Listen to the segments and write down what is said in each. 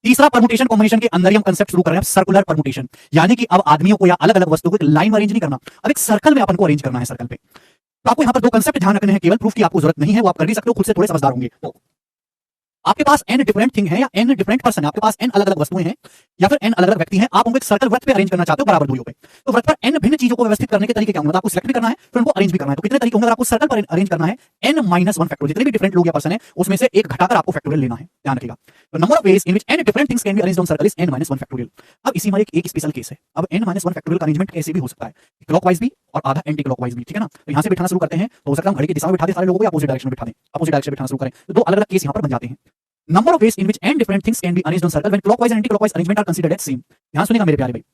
तीसरा permutation combination के अंदर ही हम कंसेप्ट शुरू कर रहे हैं सर्कुलर परमुटेशन, यानी कि अब आदमियों को या अलग अलग वस्तुओं को एक लाइन में अरेंज नहीं करना, अब एक सर्कल में अपन को अरेंज करना है सर्कल पे। तो आपको यहां पर दो कंसेप्ट ध्यान रखने हैं, केवल प्रूफ की आपको जरूरत नहीं है, वो आप कर भी सकते हो, खुद से थोड़े समझदार होंगे। तो आपके पास n डिफरेंट थिंग है या n डिफरेंट पर्सन है, आपके पास n अलग अलग वस्तुएं हैं या फिर n अलग अलग व्यक्ति हैं, आप उनको एक सर्कल वृत्त पे अरेंज करना चाहते हो बराबर दूरियों पे। तो वृत्त पर n भिन्न चीजों को व्यवस्थित करने के तरीके क्या होंगे, आपको सिलेक्ट भी करना है फिर उनको अरेंज भी करना है। तो कितने तरीके होंगे, अगर आपको सर्कल पर अरेंज करना है n माइनस 1 फैक्टोरियल, जितने भी डिफरेंट लोग या पर्सन है उसमें से एक घटाकर आपको फैक्टोरियल लेना है, ध्यान रखिएगा। तो number of ways in which n different things can be arranged on circle is n minus 1 factorial. अब इसी में एक स्पेशल केस है, अब n माइनस 1 फैक्टोरियल का अरेंजमेंट कैसे भी हो सकता है, क्लॉकवाइज भी और आधा एंटी क्लॉकवाइज भी, ठीक है ना। तो यहां से बिठाना शुरू करते हैं, तो हो सकता है हम घड़ी की दिशा में बिठा दें सारे लोगों को या अपोजिट डायरेक्शन में बिठा दें, अपोजिट डायरेक्शन में बिठाना शुरू करें, तो दो अलग अलग केस यहां पर बन जाते हैं। Number of ways in which n different things can be arranged on circle when clockwise and anti-clockwise arrangement are considered as same। ध्यान सुनिएगा मेरे प्यारे भाई,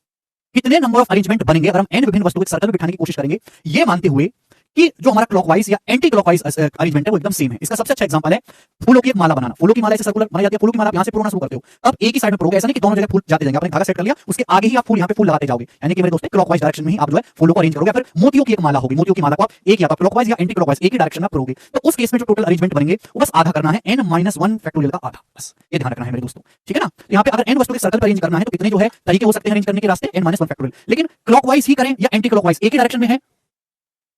कितने नंबर ऑफ अरेंजमेंट बनेंगे अगर हम n विभिन्न वस्तुओं के सर्कल में बिठाने की कोशिश करेंगे, ये मानते हुए कि जो हमारा क्लॉकवाइज या एंटी क्लॉकवाइज अरेंजमेंट है वो एकदम सेम है। इसका सबसे अच्छा एग्जांपल है फूलों की एक माला बनाना। फूलों की माला ऐसे सर्कुलर बनाई जाती है, फूलों की माला आप यहां से पुरोना शुरू करते हो, अब एक ही साइड में पुरोगे, ऐसा नहीं कि दोनों जगह फूल जाते जाएंगे, आपने धागा सेट कर लिया उसके आगे ही आप फूल यहां पे फूल लगाते जाओगे, यानी कि मेरे दोस्तों क्लॉकवाइज डायरेक्शन में ही आप जो है फूलों को अरेंज करोगे। फिर मोतियों की एक माला होगी, मोतियों की माला को आप एक या तो क्लॉकवाइज या एंटी क्लॉकवाइज एक ही डायरेक्शन में पुरोगे, तो उस केस में जो टोटल अरेंजमेंट बनेंगे वो बस आधा करना है, n माइनस 1 फैक्टोरियल का आधा, बस ये ध्यान रखना है मेरे दोस्तों, ठीक है ना। तो यहां पे अगर n वस्तु के सर्कल पर अरेंज करना है तो कितने जो है तरीके हो सकते हैं अरेंज करने के रास्ते, n माइनस 1 फैक्टोरियल। लेकिन क्लॉकवाइज ही करें या एंटी क्लॉकवाइज एक ही डायरेक्शन में है,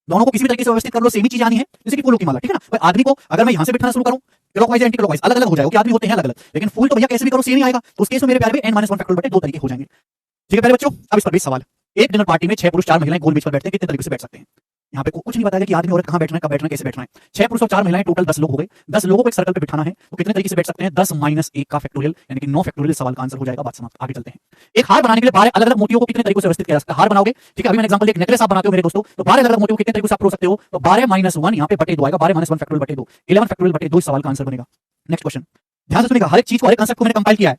दोनों को किसी भी तरीके से व्यवस्थित कर लो, सेम ही चीज आनी है, जैसे कि फूलों की माला, ठीक है ना। भाई आदमी को अगर मैं यहां से बिठाना शुरू करूं क्लॉकवाइज एंटी क्लॉकवाइज अलग अलग हो जाएगा, आदमी होते हैं अलग अलग, लेकिन फूल तो भैया कैसे भी करो सेम ही आएगा। तो उस केस में मेरे प्यारे में n माइनस 1 फैक्टोरियल बटे दो तरीके हो जाएंगे, ठीक है प्यारे बच्चों। अब इस पर भी सवाल, एक डिनर पार्टी में 6 पुरुष 4 महिलाएं गोल मेज पर बैठते हैं, कितने तरीके से बैठ सकते हैं। यहाँ पे कुछ नहीं बताया कि आदमी औरत कहां बैठना है, कब बैठना है, कैसे बैठना है। 6 पुरुष और 4 महिलाएं, टोटल 10 लोग हो गए, 10 लोगों को एक सर्कल पे बिठाना है, तो कितने तरीके से बैठ सकते हैं, 10 माइनस 1 का फैक्टोरियल यानी कि 9 फैक्टोरियल सवाल का आंसर हो जाएगा। बात समाप्त, आगे चलते हैं। एक हार बनाने के लिए 12 अलग अलग मोतियों को कितने तरीकों से व्यवस्थित किया जा सकता है, हार बनाओगे, ठीक है। अभी मैंने एग्जांपल एक नेकलेस आप बनाते हो मेरे दोस्तों, तो 12 अलग अलग मोतियों को कितने तरीकों से आप प्रो सकते हो, तो 12 माइनस 1 यहाँ पे बटे 2 आएगा, 12 माइनस 1 फैक्टोरियल बटे 2, 11 फैक्टोरियल बटे 2 सवाल का आंसर बनेगा। नेक्स्ट क्वेश्चन, ध्यान से सुनिएगा, हर एक चीज को, हर एक कांसेप्ट को मैंने कंपाइल किया है,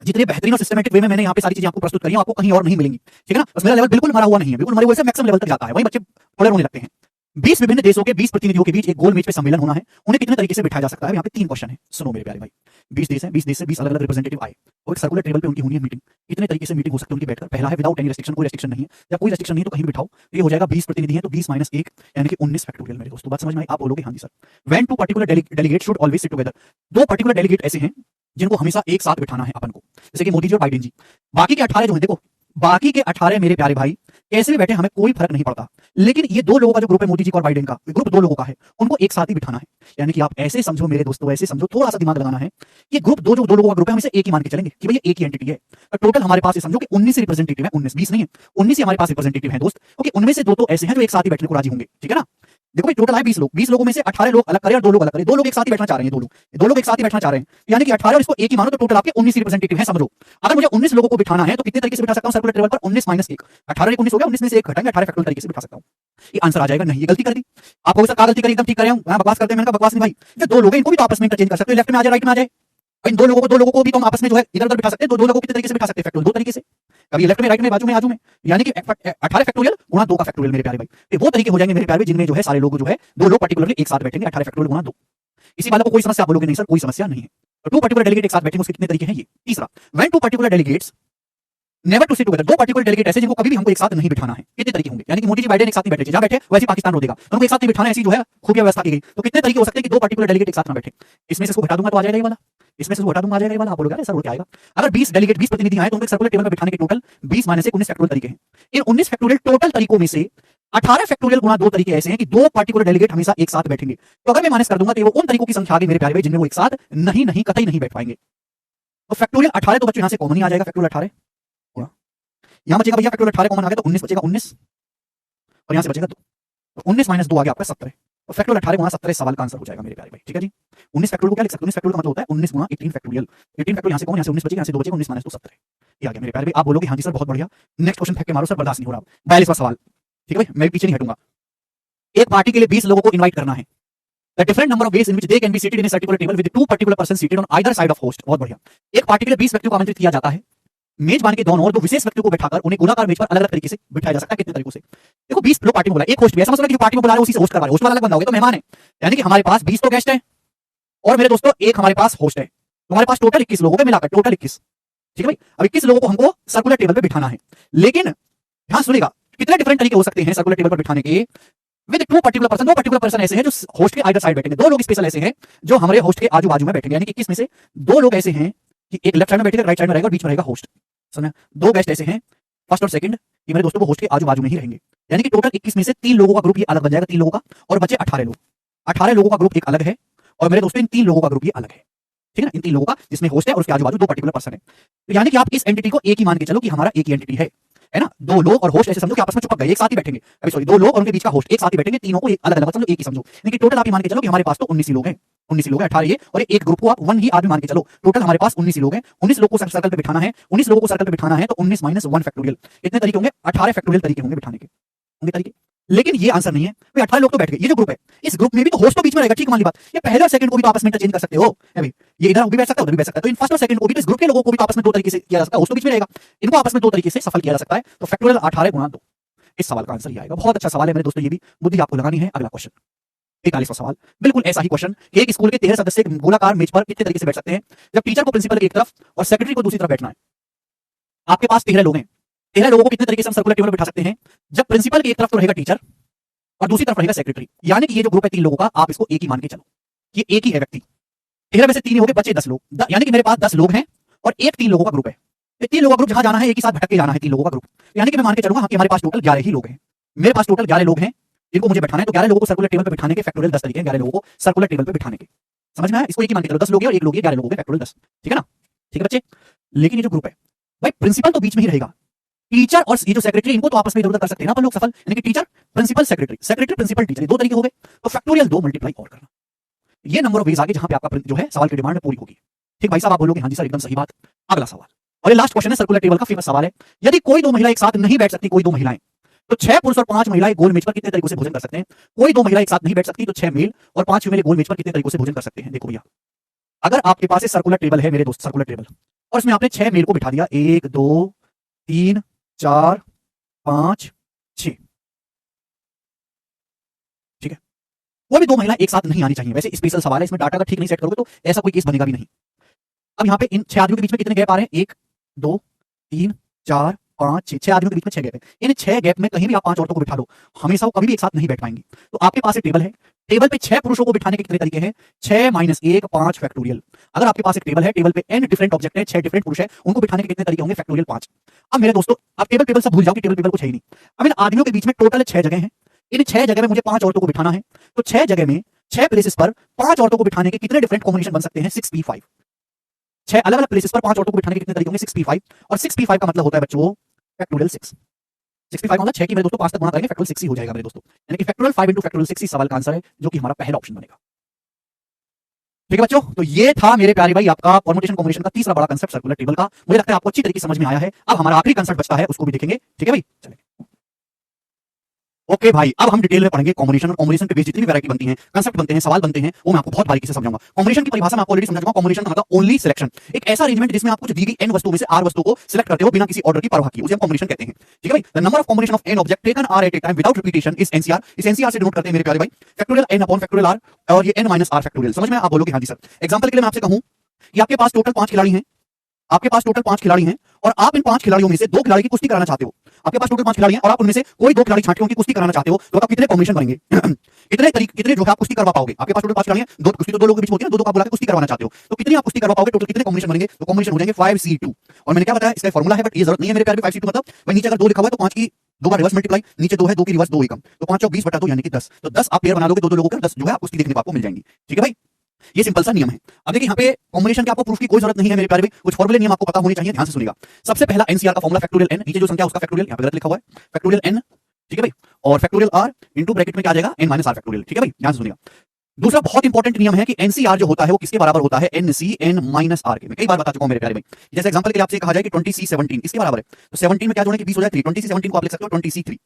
जितने बेहतरीन और सिस्टमैटिक वे में मैंने यहाँ पे सारी चीजें आपको प्रस्तुत करी हैं, आपको कहीं और नहीं मिलेंगी, ठीक है ना। बस मेरा लेवल बिल्कुल मरा हुआ नहीं है, बिल्कुल मरे हुए से मैक्सिमम लेवल तक जाता है, वही बच्चे थोड़े रोने लगते हैं। 20 विभिन्न देशों के 20 प्रतिनिधियों के बीच एक गोल मेज पे सम्मेलन होना है, उन्हें कितने तरीके से बिठाया जा सकता है। यहाँ पे 3 क्वेश्चन है, सुनो मेरे प्यारे भाई। 20 देश हैं, 20 देश से 20 अलग अलग रिप्रेजेंटेटिव आए और एक सर्कुलर टेबल पे उनकी होनी है मीटिंग, कितने तरीके से मीटिंग हो सकती है उनकी बैठकर। पहला है विदाउट एनी रेस्ट्रिक्शन, कोई रेस्ट्रिक्शन नहीं है, या कोई रेस्ट्रिक्शन नहीं है तो कहीं भी बिठाओ, ये हो जाएगा 20 प्रतिनिधि हैं तो 20 माइनस 1 यानी कि 19 फैक्टोरियल। मेरे दोस्तों बात समझ में आई, आप बोलोगे हाँ जी sir. When two particular delegate should always sit together, 2 particular delegate ऐसे हैं जिनको हमेशा एक साथ बिठाना है अपन को, जैसे कि मोदी जी और बाइडेन जी। बाकी के 18 जो हैं, देखो बाकी के 18 मेरे प्यारे भाई कैसे भी बैठे हमें कोई फर्क नहीं पड़ता, लेकिन ये 2 लोगों का जो ग्रुप है मोदी जी का और बाइडेन का, ग्रुप 2 लोगों का है, उनको एक साथ ही बिठाना है। यानी कि आप ऐसे समझो मेरे दोस्तों, ऐसे समझो, थोड़ा सा दिमाग लगाना है कि ग्रुप 2 जो 2 लोगों का ग्रुप है, हम इसे एक ही मान के चलेंगे कि भाई ये एक ही एंटिटी है। टोटल हमारे पास समझो कि 19 रिप्रेजेंटेटिव है, 19 20 नहीं है, 19 ही हमारे पास रिप्रेजेंटेटिव है दोस्त, क्योंकि उनमें से 2 तो ऐसे हैं जो एक साथ ही बैठने को राजी होंगे, ठीक है ना। देखो भाई टोटल है 20 लोग, 20 लोगों में से 18 लोग अलग करें और 2 लोग अलग करें, 2 लोग एक साथ ही बैठना चाह रहे हैं, 2 लोग एक साथ ही बैठना चाह रहे हैं, यानी कि 18 और इसको एक ही मानो तो टोटल आपके 19 रिप्रेजेंटेटिव हैं। समझो अगर मुझे 19 लोगों को बिठाना है तो कितने तरीके से बिठा सकता हूं सर्कुलर टेबल पर, 19 माइनस 1, 18 19 हो गया, 19 में से 1 घटाएंगे, 18 फैक्टोरियल तरीके से बिठा सकता हूं। ये आंसर आ जाएगा। नहीं, ये गलती कर दी आप, हो सकता गलती करी, एकदम ठीक कर रहे हैं, बकवास करते हैं। मैंने कहा बकवास नहीं भाई, जो 2 लोग हैं इनको भी तो आपस में इंटरचेंज कर सकते हो, लेफ्ट में आ जाए राइट में आ जाए, इन 2 लोगों को भी तो हम आपस में जो है इधर उधर बिठा सकते हैं। 2 लोगों को कितने तरीके से बिठा सकते हैं फैक्टोरियल, 2 तरीके से, कभी लेफ्ट में राइट में बाजू में आजू में, यानी कि 18 फैक्टोरियल गुणा 2 का फैक्टोरियल मेरे प्यारे भाई। ये वो तरीके हो जाएंगे मेरे प्यारे जिनमें जो है सारे लोग जो है 2 लोग पर्टिकुलरली एक साथ बैठेंगे, 18 फैक्टोरियल गुणा 2। इसी बात को कोई समस्या, आप बोलोगे नहीं सर कोई समस्या नहीं है, तो 2 पर्टिकुलर डेलीगेट एक साथ बैठेंगे, उसके कितने तरीके हैं ये। तीसरा, when 2 particular delegates never to sit together, 2 particular delegate ऐसे जिनको कभी भी हमको एक साथ नहीं बिठाना है, कितने तरीके होंगे। यानी कि मोदी जी बाइडेन एक साथ नहीं बैठे, जहां बैठे वैसे पाकिस्तान रो देगा, उनको एक साथ नहीं बिठाना, ऐसी जो है खूबिया व्यवस्था की गई। तो कितने तरीके हो सकते हैं कि 2 पर्टिकुलर डेलीगेट एक साथ ना बैठे। इसमें से इसको हटा दूंगा तो आ जाएगा ये वाला, इसमें से हटा दूंगा आ जाएगा ये वाला, आप बोलोगे सर वो क्या आएगा। अगर 20 डेलीगेट 20 प्रतिनिधि आए तो उनको सर्कुलर टेबल पर बिठाने के टोटल 20 माइनस 19 फैक्टोरियल तरीके हैं। इन 19 फैक्टोरियल टोटल तरीकों में से 18 फैक्टोरियल गुणा 2 तरीके ऐसे हैं कि 2 पर्टिकुलर डेलीगेट हमेशा एक साथ बैठेंगे। तो अगर मैं माइनस कर दूंगा तो वो उन तरीकों की संख्या आ गई मेरे प्यारे भाई जिनमें वो एक साथ नहीं कतई नहीं बैठ पाएंगे। तो फैक्टोरियल 18 तो बच्चों यहां से कॉमन ही आ जाएगा, फैक्टोरियल 18 यहां बचेगा भैया, फैक्टोरियल 18 कॉमन आ गया तो 19 बचेगा, 19 और यहां से बचेगा 2, तो 19 माइनस 2 आ गया आपका 17, तो फैक्टोरियल 18 गुणा 17 सवाल का आंसर हो जाएगा मेरे प्यारे भाई, ठीक है जी। 19 फैक्टोरियल को क्या लिख सकते हैं, 19 फैक्टोरियल का मतलब होता है 19 गुणा 18 फैक्टोरियल, 18 फैक्टोरियल यहां से कौन, यहां से 19 बचेगा, यहां से 2 बचेगा, 19 माइनस 2 17, ये आ गया मेरे प्यारे भाई। आप बोलोगे हां जी सर बहुत बढ़िया, नेक्स्ट क्वेश्चन फेंक के मारो सर, बर्दाश्त नहीं हो रहा। 42वां सवाल, ठीक है भाई, मैं पीछे नहीं हटूंगा। एक पार्टी के लिए 20 लोगों को इनवाइट करना है, The different number of ways in which they can be seated in a particular table with 2 particular persons seated on either side of host। बहुत बढ़िया। एक पार्टी के लिए 20 व्यक्तियों को आमंत्रित किया जाता है, मेजबान के दोनों ओर 2 विशेष व्यक्तियों को बैठाकर उन्हें गोलाकार मेज पर अलग अलग तरीके से बिठाया जा सकता है। कितने तरीकों से, देखो 20 लोग पार्टी में बुला, एक होस्ट भी, ऐसा मतलब कि पार्टी में बुला रहे हो उसी से होस्ट करवा रहे हो, होस्ट वाला अलग बंदा होगा तो मेहमान है, यानी कि हमारे पास 20 तो गेस्ट हैं और मेरे दोस्तों एक हमारे पास होस्ट है, तो हमारे पास टोटल 21 लोगों को मिलाकर टोटल 21, ठीक है भाई। अब 21 लोगों को हमको सर्कुलर टेबल पे बिठाना है, लेकिन ध्यान सुनिएगा कितने डिफरेंट तरीके हो सकते हैं सर्कुलर टेबल पर बिठाने के। With 2 particular person, 2 particular person ऐसे हैं जो होस्ट के आइदर साइड बैठेंगे, 2 लोग स्पेशल ऐसे हैं जो हमारे होस्ट के आजू बाजू में बैठेंगे, यानी कि 21 में से 2 लोग ऐसे हैं कि एक लेफ्ट साइड में बैठेगा, राइट साइड में रहेगा और बीच में रहेगा होस्ट। समझ? दो गेस्ट ऐसे हैं फर्स्ट और सेकंड, ये मेरे दोस्तों वो होस्ट के आजू बाजू में ही रहेंगे। यानी कि टोटल 21 में से 3 लोगों का ग्रुप ये अलग बन जाएगा, 3 लोगों का, और बचे 18 लोग। 18 लोगों का ग्रुप एक अलग है और मेरे दोस्तों इन 3 लोगों का ग्रुप ये अलग है। ठीक है ना, इन 3 लोगों का जिसमें होस्ट है और उसके आजू बाजू 2 पर्टिकुलर पर्सन है। तो यानी कि आप इस एंटिटी को एक ही मान के चलो कि हमारा एक ही एंटिटी है ना। 2 लोग और होस्ट ऐसे समझो कि आपस में चिपक गए, एक साथ ही बैठेंगे। अभी सॉरी, 2 लोग और उनके बीच का होस्ट एक साथ ही बैठेंगे, तीनों को एक अलग अलग समझो, एक ही समझो। लेकिन टोटल आप ये मान के चलो कि हमारे पास तो 19 ही लोग हैं, 19 ही लोग हैं, 18 ये और एक ग्रुप को आप 1 ही आदमी मान के चलो। टोटल हमारे पास 19 ही लोग हैं। 19 लोगों को सर्कल पे बिठाना है, 19 लोगों को सर्कल पे बिठाना है तो 19 - 1 फैक्टोरियल कितने तरीके होंगे? 18 फैक्टोरियल तरीके होंगे बिठाने के, होंगे तरीके। लेकिन ये आंसर नहीं है भाई, 18 लोग तो बैठ गए। ये जो ग्रुप है, इस ग्रुप में भी तो होस्ट तो बीच में रहेगा, ठीक मान ली बात। ये पहले और सेकंड को भी तो आपस में इंटरचेंज कर सकते हो भाई, ये इधर भी बैठ सकता है, उधर भी बैठ सकता है। तो इन फर्स्ट और सेकंड को भी तो इस ग्रुप के लोगों को भी तो आपस में 2 तरीके से किया जा सकता है, होस्ट तो बीच में रहेगा। इनको आपस में 2 तरीके से सफल किया जा सकता है। तो फैक्टोरियल 18 × 2, इस सवाल का आंसर ये आएगा। बहुत अच्छा सवाल है मेरे दोस्तों, ये भी बुद्धि आपको लगानी है। अगला क्वेश्चन 41वां सवाल, बिल्कुल ऐसा ही क्वेश्चन कि एक स्कूल के 13 सदस्य गोलाकार मेज पर कितने तरीके से बैठ सकते हैं जब टीचर को प्रिंसिपल की एक तरफ और सेक्रेटरी को दूसरी तरफ बैठना है। आपके पास 13 लोग हैं, 13 लोगों को कितने तरीके से हम सर्कुलर टेबल पर बिठा सकते हैं जब प्रिंसिपल की एक तरफ तो रहेगा टीचर और दूसरी तरफ रहेगा सेक्रेटरी। यानी कि ये जो ग्रुप है 3 लोगों का, आप इसको एक ही मान के चलो कि एक ही है व्यक्ति। 13 में से 3 ही हो गए, बचे 10 लोग। यानी कि मेरे पास 10 लोग हैं और एक 3 लोगों का ग्रुप है। 3 लोगों का ग्रुप जहां जाना है एक ही साथ भटक के जाना है, 3 लोगों का ग्रुप। यानी कि मैं मान के चलूंगा कि हमारे पास टोटल 11 ही लोग हैं। मेरे पास टोटल 11 लोग हैं जिनको मुझे बैठाना है। तो 11 लोगों को सर्कुलर टेबल पे बिठाने के फैक्टोरियल 10 तरीके हैं। 11 लोगों को सर्कुलर टेबल पे बिठाने के, समझ में आया? इसको एक ही मान के चलो, 10 लोग हैं और एक लोग है, 11 लोगों के फैक्टोरियल 10। ठीक है ना, ठीक है बच्चे। लेकिन ये जो ग्रुप है भाई, प्रिंसिपल तो बीच में ही रहेगा, टीचर और ये जो सेक्रेटरी, इनको तो आपस में इधर-उधर कर सकते हैं ना अपन लोग सफल। यानी कि teacher principal secretary, secretary principal teacher, 2 तरीके हो गए। तो फैक्टोरियल 2 मल्टीप्लाई और करना, ये नंबर ऑफ वेज आगे जहां पे आपका जो है सवाल की डिमांड पूरी होगी। ठीक भाई साहब, आप बोलोगे हां जी सर एकदम सही बात। अगला सवाल और ये लास्ट क्वेश्चन है, सर्कुलर टेबल का फेमस सवाल है। यदि कोई 2 महिला एक साथ नहीं बैठ सकती, कोई 2 महिलाएं, तो 6 पुरुष और 5 महिलाएं गोल मेज पर कितने तरीकों से भोजन कर सकते हैं? कोई 2 महिला एक साथ नहीं बैठ सकती तो 6 मेल और 5 फीमेल गोल मेज पर कितने तरीकों से भोजन कर सकते हैं? देखो भैया, अगर आपके पास सर्कुलर टेबल है मेरे दोस्त, सर्कुलर टेबल, और इसमें आपने 6 मेल को बिठा दिया, 1 2 3 4 5 6, ठीक है। कोई भी 2 महिला एक साथ नहीं आनी चाहिए। वैसे स्पेशल सवाल है, इसमें डाटा अगर ठीक नहीं सेट करोगे तो ऐसा कोई केस बनेगा भी नहीं। अब यहाँ पे इन 6 आदमियों के बीच में कितने गैप आ रहे हैं? 1 2 3 4 5 6, 6 आदमियों के बीच में 6 गैप है। इन 6 गैप में कहीं भी आप 5 औरतों को बिठा लो, हमेशा वो कभी भी एक साथ नहीं बैठ पाएंगी। तो आपके पास एक टेबल है, टेबल पे 6 पुरुषों को बिठाने के कितने तरीके हैं? 6 - 1 5 फैक्टोरियल। अगर आपके पास एक टेबल है, टेबल पे n डिफरेंट ऑब्जेक्ट है, 6 डिफरेंट पुरुष है, उनको बिठाने के कितने तरीके होंगे? फैक्टोरियल 5। अब मेरे दोस्तों, आप टेबल सब भूल जाओ कि टेबल कुछ है ही नहीं। अब इन आदमियों के बीच में टोटल 6 जगह हैं। इन 6 जगह में मुझे 5 औरतों को बिठाना है, तो 6 जगह में 6 प्लेसेस पर 5 औरतों को बिठाने के कितने डिफरेंट कॉम्बिनेशन बन सकते हैं? 6p5। 6 अलग-अलग प्लेसेस पर 5 औरतों को बिठाने के कितने तरीके होंगे? 6p5। और 6p5 का मतलब होता है बच्चों फैक्टोरियल 6। 6p5 मतलब 6 की मेरे दोस्तों 5 तक गुणा करेंगे, फैक्टोरियल 6 ही हो जाएगा मेरे दोस्तों। यानी कि फैक्टोरियल 5 × फैक्टोरियल 6 ही सवाल का आंसर है, जो कि हमारा पहला ऑप्शन बनेगा। ठीक है बच्चों, तो ये था मेरे प्यारे भाई आपका परम्यूटेशन कॉम्बिनेशन का तीसरा बड़ा कांसेप्ट सर्कुलर टेबल का। मुझे लगता है आपको अच्छी तरीके से समझ में आया है। अब हमारा आखिरी कांसेप्ट बचता है, उसको भी देखेंगे। ठीक है भाई, चलिए। ओके भाई, अब हम डिटेल में पढ़ेंगे कॉम्बिनेशन, और कॉम्बिनेशन पे बेस्ड जितनी भी वैरायटी बनती है, कांसेप्ट बनते हैं, सवाल बनते हैं, वो मैं आपको बहुत बारीकी से समझाऊंगा। कॉम्बिनेशन की परिभाषा मैं आपको ऑलरेडी समझा चुका हूं। कॉम्बिनेशन का मतलब ओनली सिलेक्शन, एक ऐसा अरेंजमेंट जिसमें आप कुछ दी गई n वस्तुओं में से r वस्तु को सिलेक्ट करते हो बिना किसी ऑर्डर की परवाह किए, उसे हम कॉम्बिनेशन कहते हैं। ठीक है भाई, the number of combination of n object taken r at a time without repetition is NCR। इस NCR से डिनोट करते हैं मेरे प्यारे भाई factorial n upon factorial r, और ये n - r फैक्टोरियल। समझ में? आप बोलोगे हां जी सर। एग्जांपल के लिए मैं आपसे कहूं कि आपके पास टोटल 5 खिलाड़ी हैं, आपके पास टोटल 5 खिलाड़ी हैं और आप इन 5 खिलाड़ियों में से 2 खिलाड़ी की कुश्ती कराना चाहते हो। आपके पास टोटल 5 खिलाड़ी हैं और आप उनमें से कोई 2 खिलाड़ी छांट के उनकी कुश्ती कराना चाहते हो, तो आप कितने कॉम्बिनेशन बनेंगे? कितने जो है आप कुश्ती करवा पाओगे? आपके पास टोटल 5 खिलाड़ी हैं, 2 कुश्ती तो 2 लोगों के बीच होती है ना, 2 आप बुला के कुश्ती करवाना चाहते हो, तो कितनी आप कुश्ती करवा पाओगे? टोटल कितने कॉम्बिनेशन बनेंगे? तो कॉम्बिनेशन हो जाएंगे 5c2। और मैंने क्या बताया, इसका फार्मूला है, बट ये जरूरत नहीं है मेरे प्यारे। 5c2 मतलब भाई नीचे अगर 2 लिखा हुआ है तो 5 की 2 बार रिवर्स मल्टीप्लाई, नीचे 2 है, 2 की रिवर्स 2 ही कम, तो 5 और 20 बटा 2 यानी कि 10। तो 10 आप पेयर बना लोगे, 2 लोगों के 10 जो है आप कुश्ती देखने को आपको मिल जाएंगी। ठीक है भाई, ये सिंपल सा नियम है। अब देखिए यहाँ पे कॉम्बिनेशन के आपको प्रूफ की कोई जरूरत नहीं है मेरे प्यारे भाई, कुछ फॉर्मूले नियम आपको पता होने चाहिए, ध्यान से सुनिएगा। सबसे पहला NCR का फॉर्मूला फैक्टोरियल n, नीचे जो संख्या उसका फैक्टोरियल, यहाँ पे गलत लिखा हुआ है, फैक्टोरियल n। ठीक है भाई, और फैक्टोरियल r इनटू ब्रैकेट में क्या आ जाएगा? n - r factorial. ठीक है भाई, ध्यान से सुनिएगा। दूसरा बहुत इंपॉर्टेंट नियम है कि NCR जो होता है वो किसके बराबर होता है? NC n - r के। मैं कई बार बता चुका हूं मेरे प्यारे भाई। जैसे एग्जांपल के लिए आपसे कहा जाए कि 20c17 इसके बराबर है, तो 17 में क्या जोड़ेंगे? 20 हो जाए 3, 20c17 को आप लिख सकते हो 20c3।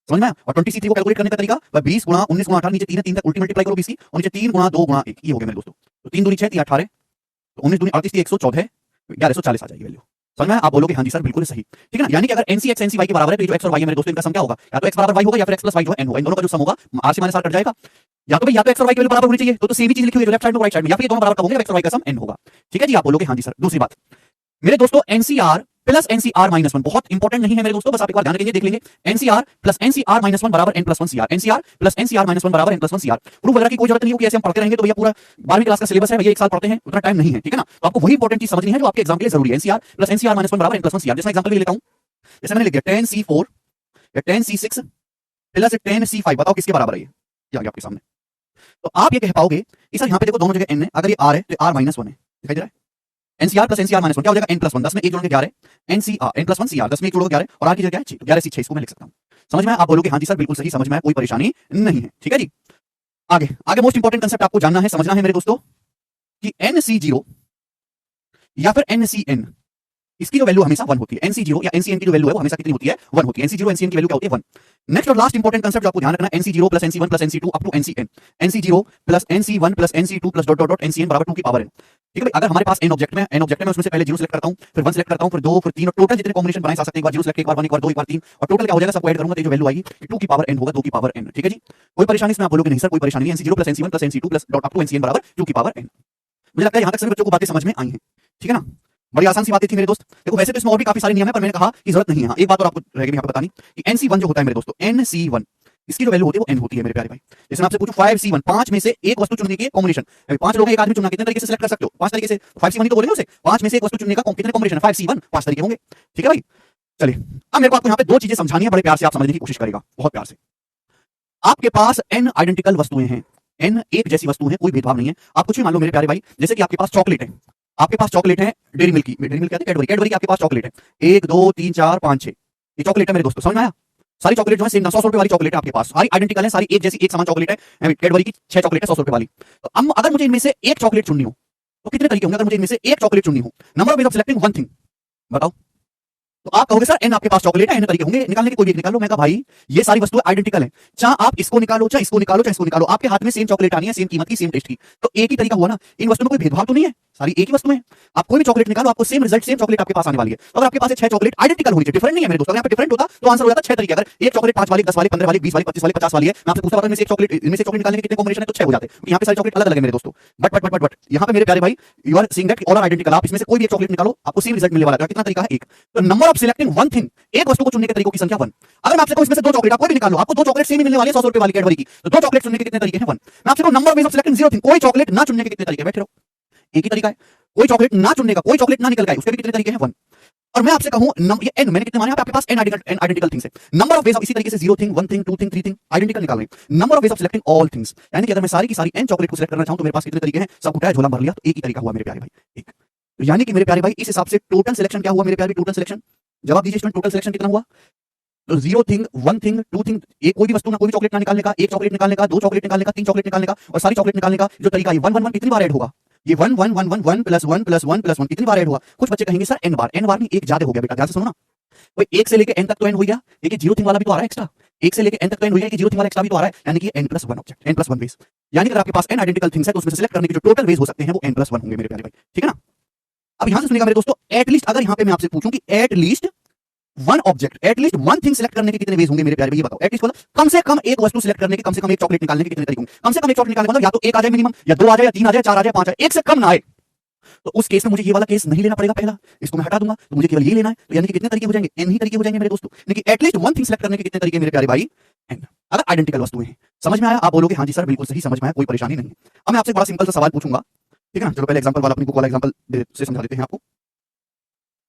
समझ में? और 20c3 को कैलकुलेट करने का तरीका 20 × 19 × 18, नीचे 3 है, 3 तक उल्टी मल्टीप्लाई करो 20 की, और नीचे 3 × 2 × 1, ये हो गया मेरे दोस्तों। तो 3 दूनी 6, 3 18, तो 19 दूनी 38, 114, 1140 आ जाएगी वैल्यू। समझ में? आप बोलोगे हां जी सर बिल्कुल सही। ठीक है ना, यानी कि अगर NC x NC y के बराबर है तो ये जो x और y है मेरे दोस्तों, इनका सम क्या होगा? या तो x बराबर y होगा या फिर x प्लस y जो है n होगा। इन दोनों का जो सम होगा r से -r कट जाएगा। या तो भाई या तो x और y की वैल्यू बराबर होनी चाहिए, तो सेम ही चीज लिखी हुई है लेफ्ट साइड में राइट साइड में, या फिर ये दोनों बराबर कब होंगे? x और y का सम n होगा। ठीक है जी, आप बोलोगे हां जी सर। दूसरी बात मेरे दोस्तों, NCR plus NCR minus one. बहुत इंपॉर्टेंट नहीं है मेरे दोस्तों, बस आप एक बार ध्यान रखेंगे, देख लेंगे। NCR plus NCR minus one बराबर N plus one CR, NCR plus NCR minus one बराबर N plus one CR. Proof वगैरह की कोई जरूरत नहीं है कि ऐसे हम पढ़ते रहेंगे तो भैया पूरा 12वीं क्लास का सिलेबस है भैया, एक साल पढ़ते हैं, उतना टाइम नहीं है, ठीक है ना। तो आपको वही इंपॉर्टेंट चीज समझनी है जो आपके एग्जाम के लिए जरूरी है। NCR plus NCR minus one बराबर एन प्लस वन सीआर। जैसे एग्जांपल भी लेता हूं, जैसे मैंने लिख दिया 10C4 या 10C6 प्लस 10C5, बताओ किसके बराबर है ये आ गया आपके सामने। तो आप ये कह पाओगे कि सर यहाँ पे देखो दोनों जगह n है, अगर ये r है तो r माइनस वन है, दिखाई दे रहा है। NCR plus NCR minus one क्या हो जाएगा, n प्लस वन। 10 में 1 जोड़ के 11, NCR n plus one CR, 10 में 1 जोड़ के 11 और r की जगह है 6, तो 11 से 6 इसको मैं लिख सकता हूं। समझ में आया? आप बोलोगे हाँ जी सर बिल्कुल सही, समझ में आया, कोई परेशानी नहीं है, ठीक है जी। आगे आगे मोस्ट इंपॉर्टेंट कंसेप्ट आपको जानना है, समझना है मेरे दोस्तों कि NC0 या फिर NCN, इसकी जो वैल्यू हमेशा 1 होती है। NC0 या NCN की जो वैल्यू है वो हमेशा कितनी होती है, 1 होती है। NC0 NCN की वैल्यू क्या होती है, 1। नेक्स्ट और लास्ट इंपॉर्टेंट कंसेप्ट जो आपको ध्यान रखना है, NC0 plus NC1 plus NC2 up to NCN, NC0 plus NC1 plus NC2 plus dot dot dot NCN बराबर 2 की पावर n। ठीक है भाई, अगर हमारे पास n ऑब्जेक्ट में मैं उसमें से पहले 0 सेलेक्ट करता हूं, फिर 1 सेलेक्ट करता हूं, फिर 2, फिर 3 और टोटल जितने कॉम्बिनेशन बनाए जा सकते हैं, एक बार 0 सेलेक्ट, एक बार 1, एक बार 2, एक बार 3 और टोटल क्या हो जाएगा, सबको ऐड करूंगा तो जो वैल्यू आएगी 2 की पावर n होगा, 2 की पावर n। ठीक है जी, कोई परेशानी इसमें? आप बोलोगे नहीं सर कोई परेशानी नहीं, NC0 plus NC1 plus NC2 plus dot up to NCN बराबर 2 की पावर n। मुझे लगता है यहां तक सभी बच्चों को बातें समझ में आई हैं, ठीक है ना। बड़ी आसान सी बातें थी मेरे दोस्त। देखो वैसे तो इसमें और भी काफी सारे नियम है, पर मैंने कहा कि जरूरत नहीं है। एक बात और आपको रह गई यहाँ पे बतानी कि NC1 जो होता है मेरे दोस्तों, NC1 इसकी जो वैल्यू होती है वो n होती है मेरे प्यारे भाई। जैसे मैं आपसे पूछूं 5C1, 5 में से एक वस्तु चुनने की कॉम्बिनेशन, 5 लोग हैं, एक आदमी चुनना, कितने तरीके से सिलेक्ट कर सकते हो, 5 तरीके से। 5C1 ही तो बोलेंगे उसे, 5 में से एक वस्तु चुनने का कितने कॉम्बिनेशन है, 5C1, 5 तरीके होंगे, ठीक है भाई। चलिए अब मेरे को आपको यहाँ पे दो चीजें समझानी है, बड़े प्यार से आप समझने की कोशिश करेगा, बहुत प्यार से। आपके पास n आइडेंटिकल वस्तुएं हैं, n एक जैसी वस्तु है, कोई भेदभाव नहीं है। आप कुछ भी मान लो मेरे प्यारे भाई, जैसे कि आपके पास चॉकलेट है, आपके पास चॉकलेट है डेयरी मिल्क की, डेयरी मिल्क कहते हैं कैडबरी, कैडबरी की आपके पास चॉकलेट है 1 2 3 4 5 6, ये चॉकलेट है मेरे दोस्तों, समझ में आया? सारी चॉकलेट जो है सेम 100 रुपए वाली चॉकलेट है आपके पास, सारी आइडेंटिकल है, सारी एक जैसी एक समान चॉकलेट है, कैडबरी की 6 चॉकलेट है 100 रुपए वाली। तो अब अगर मुझे इनमें से एक चॉकलेट चुननी हो तो कितने तरीके होंगे? अगर मुझे इनमें से एक चॉकलेट चुननी हो, number of ways of selecting one thing, बताओ। तो आप कहोगे सर n आपके पास चॉकलेट है, n तरीके होंगे निकालने के, कोई भी एक निकाल लो। मैं कहा भाई ये सारी वस्तुएं आइडेंटिकल हैं, चाहे आप इसको निकालो, चाहे इसको निकालो, चाहे इसको निकालो, आपके हाथ में सेम चॉकलेट आनी है, सेम कीमत की, सेम टेस्ट की, तो एक ही तरीका हुआ ना। इन वस्तुओं में कोई भेदभाव तो नहीं है, सारी एक ही वस्तु है। आप कोई भी चॉकलेट निकालो, आपको सेम रिजल्ट, सेम चॉकलेट आपके पास आने वाली है। तो अगर आपके पास 6 चॉकलेट आइडेंटिकल होनी चाहिए, डिफरेंट नहीं है मेरे दोस्तों। अगर यहाँ पे डिफरेंट होता तो आंसर हो जाता 6 तरीके। अगर एक चॉकलेट 5 वाली, 10 वाली, 15 वाली, 20 वाली, 25 वाली, 50 वाली है, मैं आपसे पूछता इनमें से एक चॉकलेट, इनमें से चॉकलेट निकालने के कितने कॉम्बिनेशन है, तो 6 हो जाते हैं, क्योंकि यहाँ पे सारी चॉकलेट अलग अलग है मेरे दोस्तों। बट यहाँ पे मेरे प्यारे भाई, you are seeing that all are identical. आप इसमें से कोई भी एक चॉकलेट निकालो, आपको सेम रिजल्ट मिलने वाला है। कितना तरीका है? एक। तो number of selecting one thing, एक वस्तु को चुनने के तरीकों की संख्या 1। अगर मैं आपसे कहूं इसमें से 2 चॉकलेट, आप कोई भी निकाल लो, आपको 2 चॉकलेट सेम ही मिलने वाली है 100 रुपए वाली कैडबरी की, तो 2 चॉकलेट चुनने के कितने तरीके हैं? 1। मैं आपसे कहूं number of ways of selecting 0 thing, कोई चॉकलेट ना चुनने के कितने तरीके? बैठे रहो, एक ही तरीका है। कोई चॉकलेट ना चुनने का, कोई चॉकलेट ना निकल गया, उसके भी कितने तरीके हैं? 1। और मैं आपसे कहूं ये n, मैंने कितने माने आपके पास n आइडेंटिकल थिंग्स है। नंबर ऑफ वेज ऑफ इसी तरीके से 0 thing, 1 thing, 2 thing, 3 thing identical निकाल रहे हैं। Number of ways of selecting all things, यानी कि अगर मैं सारी की सारी n चॉकलेट को सिलेक्ट करना चाहूं तो मेरे पास कितने तरीके हैं? सब उठाया झोला भर लिया, तो एक ही तरीका हुआ मेरे प्यारे भाई, एक। यानी कि मेरे प्यारे भाई इस हिसाब से टोटल सिलेक्शन क्या हुआ मेरे प्यारे? टोटल सिलेक्शन, जवाब दीजिए स्टूडेंट, टोटल सिलेक्शन कितना हुआ? तो 0 थिंग, 1 थिंग, 2 थिंग, एक कोई भी वस्तु ना, कोई भी चॉकलेट ना निकालने का, एक चॉकलेट निकालने का, 2 चॉकलेट निकालने का, 3 चॉकलेट निकालने का, और सारी चॉकलेट निकालने का जो तरीका है 1 1 1 कितनी बार ऐड होगा? ये 1 1 1 1 1 प्लस 1 प्लस 1 प्लस 1 कितनी बार ऐड हुआ? कुछ बच्चे कहेंगे सर n बार नहीं, एक ज्यादा हो गया बेटा, ध्यान से सुनो ना। भाई 1 से लेके n तक तो n हो गया, लेकिन 0 थिंग वाला भी तो आ रहा है एक्स्ट्रा। 1 से लेके n तक तो n हो गया, कि 0 थिंग वाला एक्स्ट्रा भी तो आ रहा है, यानी कि n plus 1 object, n plus 1 ways. यानी कि अगर आपके पास n आइडेंटिकल थिंग्स है तो उसमें से सिलेक्ट करने के जो टोटल वेज हो सकते हैं वो n प्लस 1 होंगे मेरे प्यारे भाई, ठीक है ना। अब यहां से सुनिएगा मेरे दोस्तों, एटलीस्ट अगर यहां पे मैं आपसे पूछूं कि at least one object, at least one thing select करने के कितने वेज होंगे मेरे प्यारे भाई, ये बताओ। एटलीस्ट मतलब कम से कम एक वस्तु सिलेक्ट करने के, कम से कम एक चॉकलेट निकालने के कितने तरीके होंगे? कम से कम एक चॉकलेट निकालने मतलब या तो एक आ जाए मिनिमम, या 2 आ जाए, या 3 आ जाए, 4 आ जाए, 5 आ जाए, एक से कम ना आए। तो उस केस में मुझे ये वाला केस नहीं लेना पड़ेगा, पहला इसको मैं हटा दूंगा, तो मुझे केवल ये लेना है। तो यानी कि कितने तरीके हो जाएंगे? n ही तरीके हो जाएंगे मेरे दोस्तों। यानी कि एटलीस्ट वन थिंग सिलेक्ट करने के कितने तरीके मेरे प्यारे भाई? n, अगर आइडेंटिकल वस्तुएं हैं। समझ में आया? आप बोलोगे हाँ जी सर बिल्कुल सही, समझ में आया, कोई परेशानी नहीं है। अब मैं आपसे बड़ा सिंपल सा सवाल पूछूंगा, ठीक है ना। चलो पहले एग्जांपल वाला, अपनी बुक वाला एग्जांपल से समझा देते हैं आपको।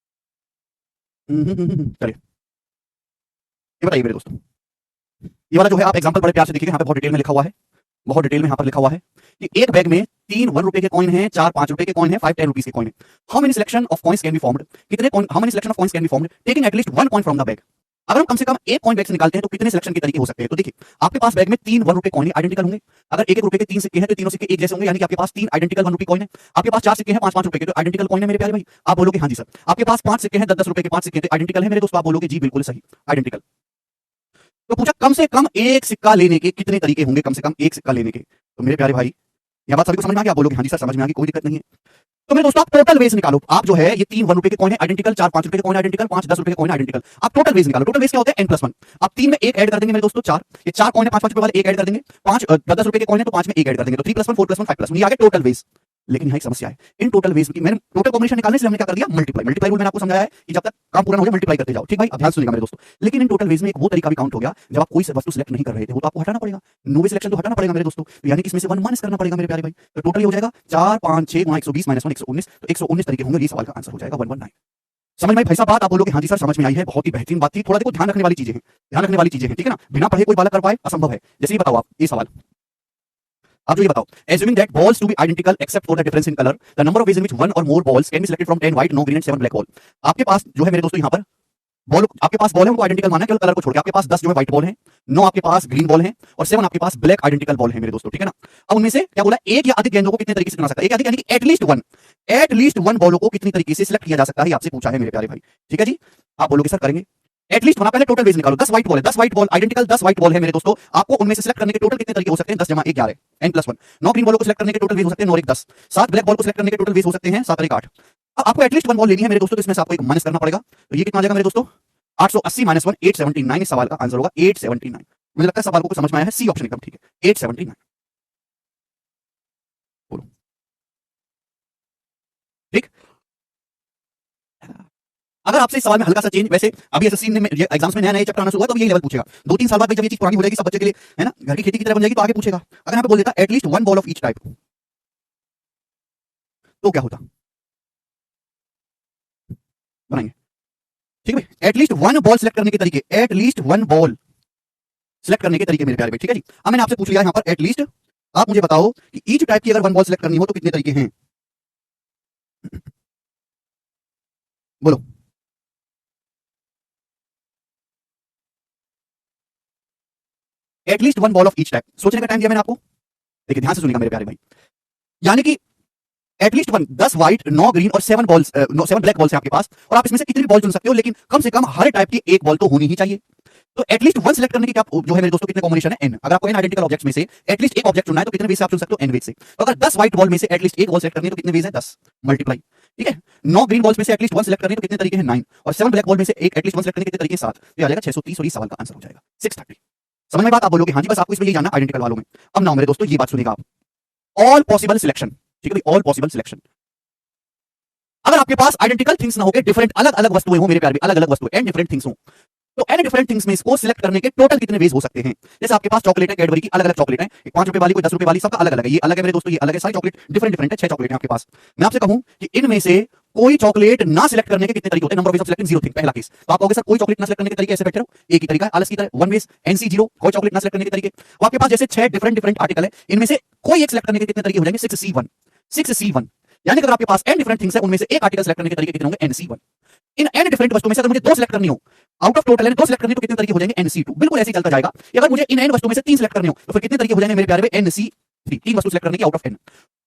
चलिए ये बताइए मेरे दोस्तों, ये वाला जो है आप एग्जांपल बड़े प्यार से देखिएगा, यहाँ पे बहुत डिटेल में लिखा हुआ है, बहुत डिटेल में यहाँ पर लिखा हुआ है कि एक बैग में 3 1 रुपए के कॉइन हैं, 4 5 रुपए के कॉइन हैं, 5 10 रुपीस के कॉइन हैं। How many selection of coins can be formed? कितने coin, how many selection of coins can be formed taking at least 1 coin from the bag? अगर हम कम से कम एक कॉइन बैग से निकालते हैं तो कितने सिलेक्शन के तरीके हो सकते हैं? तो देखिए आपके पास बैग में 3 1 रुपए कॉइन आइडेंटिकल होंगे। अगर 1 1 रुपए के 3 सिक्के हैं तो तीनों सिक्के एक जैसे होंगे, यानी कि आपके पास 3 आइडेंटिकल 1 रुपए कॉइन है। आपके पास 4 सिक्के हैं 5 5 रुपए के, तो आइडेंटिकल कॉइन है मेरे प्यारे भाई। आप बोलोगे हाँ जी सर। आपके पास 5 सिक्के हैं 10 10 रुपए के, 5 सिक्के आइडेंटिकल है मेरे दोस्तों। आप बोलोगे जी बिल्कुल सही, आइडेंटिकल। तो पूछा कम से कम एक सिक्का लेने के कितने तरीके होंगे? कम से कम एक सिक्का लेने के। तो मेरे प्यारे भाई यह बात सभी को समझ में आ गया? आप बोलोगे हाँ जी सर समझ में आ गई, कोई दिक्कत नहीं है। तो मेरे दोस्तों आप टोटल वेज निकालो। आप जो है ये 3 1 रुपए के कॉइन है आइडेंटिकल, 4 5 रुपए के कॉइन आइडेंटिकल, 5 10 रुपए के कॉइन आइडेंटिकल। आप टोटल वेज निकालो। टोटल वेज क्या होता है? n + 1। आप 3 में 1 ऐड कर देंगे मेरे दोस्तों, 4, ये 4 कॉइन है 5 5 रुपए वाले, 1 ऐड कर देंगे, 5 10 10 रुपए के कॉइन है तो 5 में 1 ऐड कर देंगे, तो 3 + 1 4 + 1 5 + 1, ये आ गया टोटल वेज। लेकिन यहाँ एक समस्या है इन टोटल वेज की। मैंने टोटल कॉम्बिनेशन निकालने से हमने क्या कर दिया, मल्टीप्लाई। मल्टीप्लाई रूल मैंने आपको समझाया है कि जब तक काम पूरा हो जाए मल्टीप्लाई करते जाओ। ठीक भाई, अब ध्यान सुनिएगा मेरे दोस्तों। लेकिन इन टोटल वेज में एक वो तरीका भी काउंट हो गया जब आप कोई से वस्तु सिलेक्ट नहीं कर रहे थे, वो तो आपको हटाना पड़ेगा। नो वे सिलेक्शन तो हटाना पड़ेगा मेरे दोस्तों, यानी कि इसमें से 1 माइनस करना पड़ेगा मेरे प्यारे भाई। तो टोटल हो जाएगा 4 5 6 गुणा 120 माइनस 1 119, तो 119 तरीके होंगे। ये सवाल का आंसर हो जाएगा 119। समझ में आई भाई साहब बात? आप बोलोगे हाँ जी सर समझ में आई है, बहुत ही बेहतरीन बात थी। थोड़ा देखो ध्यान रखने वाली चीजें हैं, ध्यान रखने वाली चीजें हैं, ठीक है ना। बिना पढ़े कोई बालक कर पाए असंभव है। जैसे ये बताओ आप, ये सवाल आप जो ये बताओ, assuming that balls to be identical except for the difference in color, the number of ways in which one or more balls can be selected from 10 white, no green and 7 black ball। आपके पास जो है मेरे दोस्तों यहाँ पर ball, आपके पास ball है उनको आइडेंटिकल माना है केवल कलर को छोड़ के। आपके पास 10 जो है व्हाइट बॉल है, 9 आपके पास ग्रीन बॉल है और 7 आपके पास ब्लैक आइडेंटिकल बॉल है मेरे दोस्तों, ठीक है ना। अब उनमें से क्या बोला, एक या अधिक गेंदों को कितने तरीके से चुना सकता है, एक या अधिक यानी कि एटलीस्ट वन बॉलों को कितनी तरीके से सिलेक्ट किया जा सकता है, आपसे पूछा है मेरे प्यारे भाई। ठीक है जी, आप बोलोगे सर करेंगे एटलीस्ट वन। पहले टोटल वेज निकालो, 10 व्हाइट बॉल है, 10 white ball identical 10 white ball है मेरे दोस्तों। आपको उनमें से सिलेक्ट करने के टोटल कितने तरीके हो सकते हैं, 10 जमा 1 11 n+1। 9 ग्रीन बॉलों को सिलेक्ट करने के टोटल वेज हो सकते हैं 9 1 10। 7 ब्लैक बॉल को सिलेक्ट करने के टोटल वेज हो सकते हैं 7 1 8। अब आपको एटलीस्ट वन बॉल लेनी है मेरे दोस्तों, तो इसमें से आपको एक माइनस करना पड़ेगा। तो ये कितना आ जाएगा मेरे दोस्तों, 880 - 1 879। इस सवाल का आंसर होगा 879। मुझे लगता है सवाल को समझ में आया है, सी ऑप्शन एकदम ठीक है, 879। बोलो ठीक। अगर आपसे इस सवाल में हल्का सा चेंज, वैसे अभी एसएससी में एग्जाम्स में नया नया चैप्टर आना शुरू हुआ तो यही लेवल पूछेगा। 2-3 साल बाद जब ये चीज पुरानी हो जाएगी सब बच्चे के लिए, है ना, घर की खेती की तरह बन जाएगी, तो आगे पूछेगा। अगर यहाँ पे बोल देता at least one ball of each type, तो क्या होता, बनाएंगे। ठीक है भाई, एटलीस्ट वन बॉल सिलेक्ट करने के तरीके, एटलीस्ट वन बॉल सिलेक्ट करने के तरीके मेरे प्यारे भाई। ठीक है जी, अब मैंने आपसे पूछ लिया यहाँ पर एटलीस्ट, आप मुझे बताओ कि ईच टाइप की अगर वन बॉल सिलेक्ट करनी हो तो कितने तरीके हैं, बोलो। At least one ball of each type, सोचने का टाइम दिया मैंने आपको। देखिए ध्यान से सुनिएगा मेरे प्यारे भाई, यानी कि एटलीस्ट वन 10 व्हाइट 9 ग्रीन और 7 बॉल्स 7 ब्लैक बॉल्स है आपके पास, और आप इसमें से कितनी भी बॉल चुन सकते हो, लेकिन कम से कम हर टाइप की एक बॉल तो होनी ही चाहिए। तो एटलीस्ट वन सिलेक्ट करने की क्या जो है मेरे दोस्तों कितने कॉम्बिनेशन है, एन। अगर आपको एन आइडेंटिकल ऑब्जेक्ट्स में से एटलीस्ट एक ऑब्जेक्ट चुनना है तो कितने वेज से आप चुन सकते हो, एन वेज से। तो अगर 10 व्हाइट बॉल में से एटलीस्ट एक बॉल सिलेक्ट करनी है तो कितने वेज है, 10 मल्टीप्लाई। ठीक है, 9 ग्रीन बॉल्स में से एटलीस्ट वन सिलेक्ट करनी है तो कितने तरीके हैं, 9। और 7 ब्लैक बॉल में से एक एटलीस्ट वन सिलेक्ट करने के कितने तरीके, 7। तो आ जाएगा 630 और इस सवाल का आंसर हो जाएगा 630। समझ में बात? आप बोलोगे हाँ जी, बस आपको इसमें ये जानना आइडेंटिकल वालों में। अब ना मेरे दोस्तों ये बात सुनिएगा आप, ऑल पॉसिबल सिलेक्शन। ठीक है भाई, ऑल पॉसिबल सिलेक्शन। अगर आपके पास आइडेंटिकल थिंग्स ना हो के डिफरेंट अलग अलग वस्तुएं हो मेरे प्यारे, अलग अलग वस्तुएं एंड डिफरेंट थिंग्स हो, तो एन डिफरेंट थिंग्स में इसको सिलेक्ट करने के टोटल कितने वेज हो सकते हैं। जैसे आपके पास चॉकलेट है, कैडबरी की अलग अलग चॉकलेट है, एक 5 रुपए वाली, कोई 10 रुपए वाली, सबका अलग अलग है। ये अलग है मेरे दोस्तों, ये अलग है, सारी चॉकलेट डिफरेंट डिफरेंट है, 6 चॉकलेट है आपके पास। मैं आपसे कहूं कि इनमें से कोई चॉकलेट ना सिलेक्ट करने के कितने तरीके होते हैं, number of ways of selecting 0 thing, पहला केस। तो आप कहोगे सर कोई चॉकलेट ना सिलेक्ट करने के तरीके ऐसे बैठे रहो, एक ही तरीका है आलस की तरह, वन वेज एनसी 0, कोई चॉकलेट ना सिलेक्ट करने के तरीके। वो आपके पास जैसे 6 डिफरेंट डिफरेंट आर्टिकल है, इनमें से कोई एक सिलेक्ट करने के कितने तरीके हो जाएंगे, 6C1 6C1। यानी कि अगर आपके पास एन डिफरेंट थिंग्स है, उनमें से एक आर्टिकल सिलेक्ट करने के तरीके कितने होंगे, NC1। इन एन डिफरेंट वस्तुओं में से अगर मुझे दो सिलेक्ट करनी हो, आउट ऑफ टोटल है दो सिलेक्ट करनी तो कितने तरीके हो जाएंगे, NC2। बिल्कुल ऐसे ही चलता जाएगा। अगर मुझे इन एन वस्तुओं में से 3 सिलेक्ट करनी हो तो फिर कितने तरीके हो जाएंगे मेरे प्यारे भाई, NC3। 3 वस्तु सिलेक्ट करने की आउट ऑफ n,